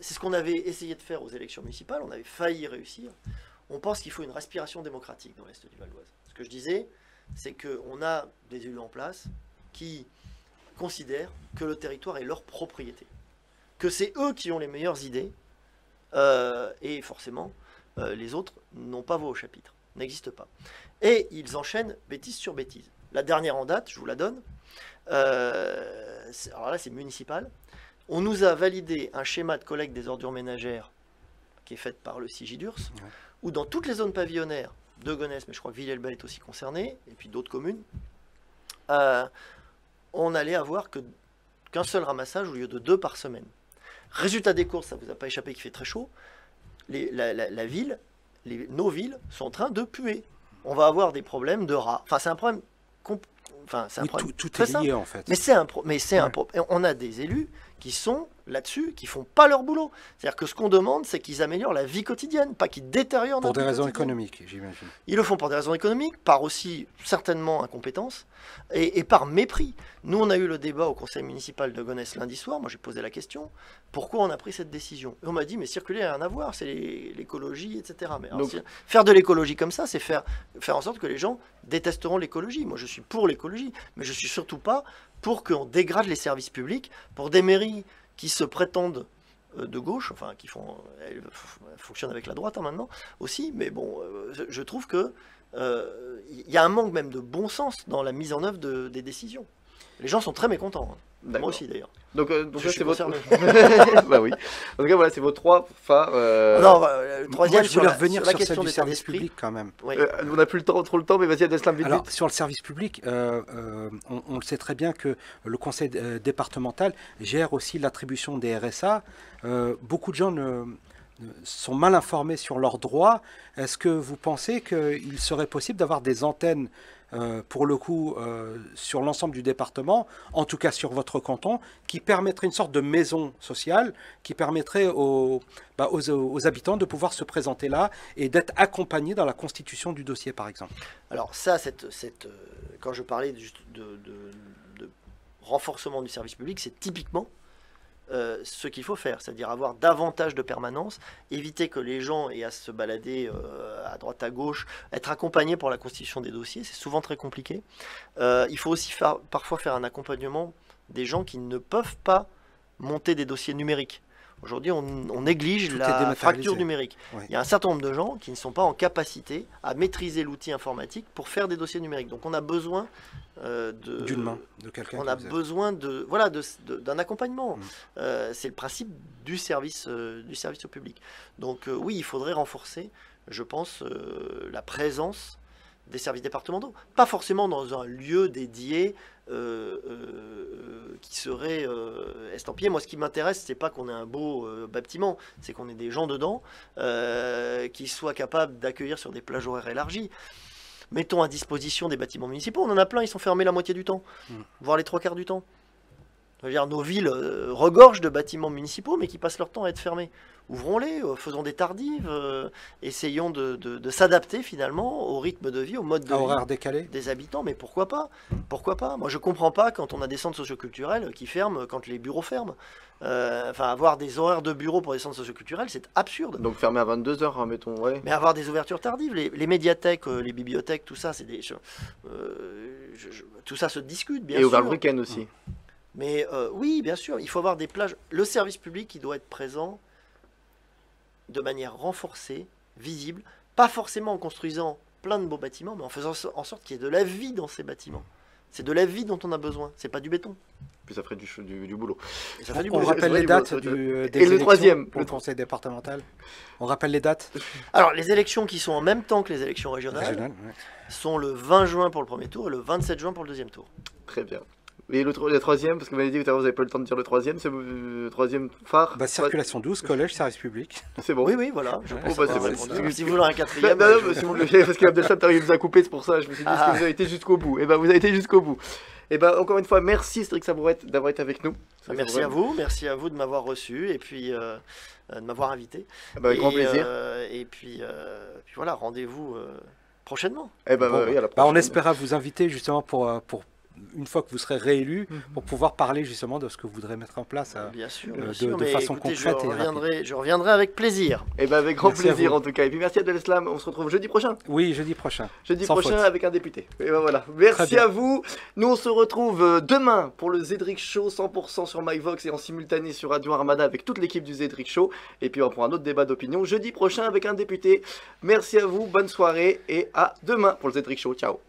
[SPEAKER 2] c'est ce qu'on avait essayé de faire aux élections municipales, on avait failli réussir. On pense qu'il faut une respiration démocratique dans l'Est du Val d'Oise. Ce que je disais, c'est qu'on a des élus en place qui considèrent que le territoire est leur propriété, que c'est eux qui ont les meilleures idées, et forcément, les autres n'ont pas voix au chapitre, n'existent pas. Et ils enchaînent bêtise sur bêtise. La dernière en date, je vous la donne, alors là c'est municipal, on nous a validé un schéma de collecte des ordures ménagères qui est fait par le Sigidurs, où dans toutes les zones pavillonnaires de Gonesse, mais je crois que Villers-Bel est aussi concerné, et puis d'autres communes, on allait avoir qu'un seul ramassage au lieu de 2 par semaine. Résultat des courses, ça ne vous a pas échappé qu'il fait très chaud, la ville, nos villes sont en train de puer. On va avoir des problèmes de rats. Enfin, c'est un problème...
[SPEAKER 3] Tout est lié en fait.
[SPEAKER 2] Mais c'est un problème. On a des élus qui sont là-dessus, qui font pas leur boulot. C'est-à-dire que ce qu'on demande, c'est qu'ils améliorent la vie quotidienne, pas qu'ils détériorent
[SPEAKER 3] pour
[SPEAKER 2] notre
[SPEAKER 3] des
[SPEAKER 2] vie
[SPEAKER 3] raisons
[SPEAKER 2] quotidienne.
[SPEAKER 3] économiques, j'imagine.
[SPEAKER 2] Ils le font pour des raisons économiques, par aussi certainement incompétence, et par mépris. Nous, on a eu le débat au conseil municipal de Gonesse lundi soir, moi j'ai posé la question, pourquoi on a pris cette décision? Et on m'a dit, mais circuler n'a rien à voir, c'est l'écologie, etc. Mais alors, faire de l'écologie comme ça, c'est faire en sorte que les gens détesteront l'écologie. Moi je suis pour l'écologie, mais je suis surtout pas pour qu'on dégrade les services publics, pour des mairies qui se prétendent de gauche, enfin qui fonctionnent avec la droite maintenant aussi, mais bon, je trouve que y a un manque même de bon sens dans la mise en œuvre des décisions. Les gens sont très mécontents, hein. Moi aussi d'ailleurs.
[SPEAKER 1] Donc
[SPEAKER 2] je suis concerné.
[SPEAKER 1] Bah oui. En tout cas, voilà, c'est vos 3 phares.
[SPEAKER 2] Non, le troisième,
[SPEAKER 3] je voulais revenir
[SPEAKER 2] sur la
[SPEAKER 3] sur
[SPEAKER 2] question
[SPEAKER 3] celle du
[SPEAKER 2] des
[SPEAKER 3] service public quand même.
[SPEAKER 2] Oui.
[SPEAKER 1] On n'a plus trop le temps, mais vas-y, Abdeslam, vite.
[SPEAKER 3] Alors, sur le service public, on le sait très bien que le conseil départemental gère aussi l'attribution des RSA. Beaucoup de gens sont mal informés sur leurs droits. Est-ce que vous pensez qu'il serait possible d'avoir des antennes pour le coup, sur l'ensemble du département, en tout cas sur votre canton, qui permettrait une sorte de maison sociale, qui permettrait aux habitants de pouvoir se présenter là et d'être accompagnés dans la constitution du dossier, par exemple.
[SPEAKER 2] Alors ça, quand je parlais de renforcement du service public, c'est typiquement ce qu'il faut faire, c'est-à-dire avoir davantage de permanence, éviter que les gens aient à se balader à droite à gauche, être accompagnés pour la constitution des dossiers, c'est souvent très compliqué. Il faut aussi parfois faire un accompagnement des gens qui ne peuvent pas monter des dossiers numériques. Aujourd'hui, on néglige la fracture numérique. Oui. Il y a un certain nombre de gens qui ne sont pas en capacité à maîtriser l'outil informatique pour faire des dossiers numériques. Donc on a besoin
[SPEAKER 3] d'une main, de quelqu'un.
[SPEAKER 2] On a besoin d'un accompagnement. C'est le principe du service au public. Donc oui, il faudrait renforcer, je pense, la présence des services départementaux. Pas forcément dans un lieu dédié qui serait estampillé. Moi, ce qui m'intéresse, c'est pas qu'on ait un beau bâtiment, c'est qu'on ait des gens dedans qui soient capables d'accueillir sur des plages horaires élargies. Mettons à disposition des bâtiments municipaux. On en a plein, ils sont fermés la moitié du temps, voire les 3/4 du temps. Je veux dire, nos villes regorgent de bâtiments municipaux, mais qui passent leur temps à être fermés. Ouvrons-les, faisons des tardives, essayons de s'adapter finalement au rythme de vie, au mode de vie
[SPEAKER 3] horaire décalé.
[SPEAKER 2] des habitants, mais pourquoi pas? Pourquoi pas? Moi, je comprends pas quand on a des centres socioculturels qui ferment quand les bureaux ferment. Enfin, avoir des horaires de bureau pour des centres socioculturels, c'est absurde.
[SPEAKER 1] Donc fermé à 22 h, hein, mettons, ouais.
[SPEAKER 2] Mais avoir des ouvertures tardives, les médiathèques, les bibliothèques, tout ça, c'est des, tout ça se discute, bien
[SPEAKER 1] Et
[SPEAKER 2] sûr.
[SPEAKER 1] ouvert le week-end aussi.
[SPEAKER 2] Mais oui, bien sûr, il faut avoir des plages. Le service public, qui doit être présent de manière renforcée, visible, pas forcément en construisant plein de beaux bâtiments, mais en faisant en sorte qu'il y ait de la vie dans ces bâtiments. C'est de la vie dont on a besoin, c'est pas du béton.
[SPEAKER 1] Puis ça ferait du boulot.
[SPEAKER 2] Et ça fait du
[SPEAKER 3] On
[SPEAKER 2] boulot.
[SPEAKER 3] rappelle les dates des
[SPEAKER 1] Et le
[SPEAKER 3] élections
[SPEAKER 1] troisième,
[SPEAKER 3] pour le conseil départemental. On rappelle les dates
[SPEAKER 2] Alors, les élections qui sont en même temps que les élections régionales
[SPEAKER 3] régionales. Ouais.
[SPEAKER 2] sont le 20 juin pour le premier tour et le 27 juin pour le deuxième tour.
[SPEAKER 1] Très bien. Et le troisième, parce que vous m'avez dit tout à l'heure, vous n'avez pas eu le temps de dire le troisième, c'est le troisième phare.
[SPEAKER 3] Bah, circulation 12, collège, service public.
[SPEAKER 1] C'est bon.
[SPEAKER 2] Oui, oui, voilà. Je pense
[SPEAKER 1] bah,
[SPEAKER 2] avoir
[SPEAKER 1] c'est
[SPEAKER 2] répondu.
[SPEAKER 1] bon.
[SPEAKER 2] Si vous voulez un quatrième,
[SPEAKER 1] Non, non,
[SPEAKER 2] je-
[SPEAKER 1] si vous le voulez, parce qu'Abdeslam Tariq vous a coupé, c'est pour ça, je me suis dit, est-ce que vous avez été jusqu'au bout? Et ben vous avez été jusqu'au bout. Et ben encore une fois, merci Cédric Sabouret d'avoir été avec nous.
[SPEAKER 2] Merci à vous de m'avoir reçu et puis de m'avoir invité.
[SPEAKER 1] Avec grand plaisir.
[SPEAKER 2] Et puis voilà, rendez-vous prochainement.
[SPEAKER 1] Et ben
[SPEAKER 3] Bon,
[SPEAKER 1] oui, à la
[SPEAKER 3] bah,
[SPEAKER 1] prochaine.
[SPEAKER 3] on espère vous inviter justement pour une fois que vous serez réélu, pour pouvoir parler justement de ce que vous voudrez mettre en place.
[SPEAKER 2] Bien sûr,
[SPEAKER 3] de
[SPEAKER 2] mais
[SPEAKER 3] façon
[SPEAKER 2] écoutez,
[SPEAKER 3] concrète et
[SPEAKER 2] je reviendrai avec plaisir.
[SPEAKER 1] Et ben avec grand
[SPEAKER 3] Merci à
[SPEAKER 1] plaisir
[SPEAKER 3] vous.
[SPEAKER 1] en tout cas. Et puis merci Abdeslam, on se retrouve jeudi prochain.
[SPEAKER 3] Oui, jeudi prochain.
[SPEAKER 1] Jeudi
[SPEAKER 3] Sans
[SPEAKER 1] prochain
[SPEAKER 3] faute.
[SPEAKER 1] avec un député. Et ben voilà. Merci
[SPEAKER 3] bien.
[SPEAKER 1] à vous. Nous on se retrouve demain pour le Cédric Show 100% sur MyVox et en simultané sur Radio Armada avec toute l'équipe du Cédric Show. Et puis on prend un autre débat d'opinion jeudi prochain avec un député. Merci à vous, bonne soirée et à demain pour le Cédric Show. Ciao.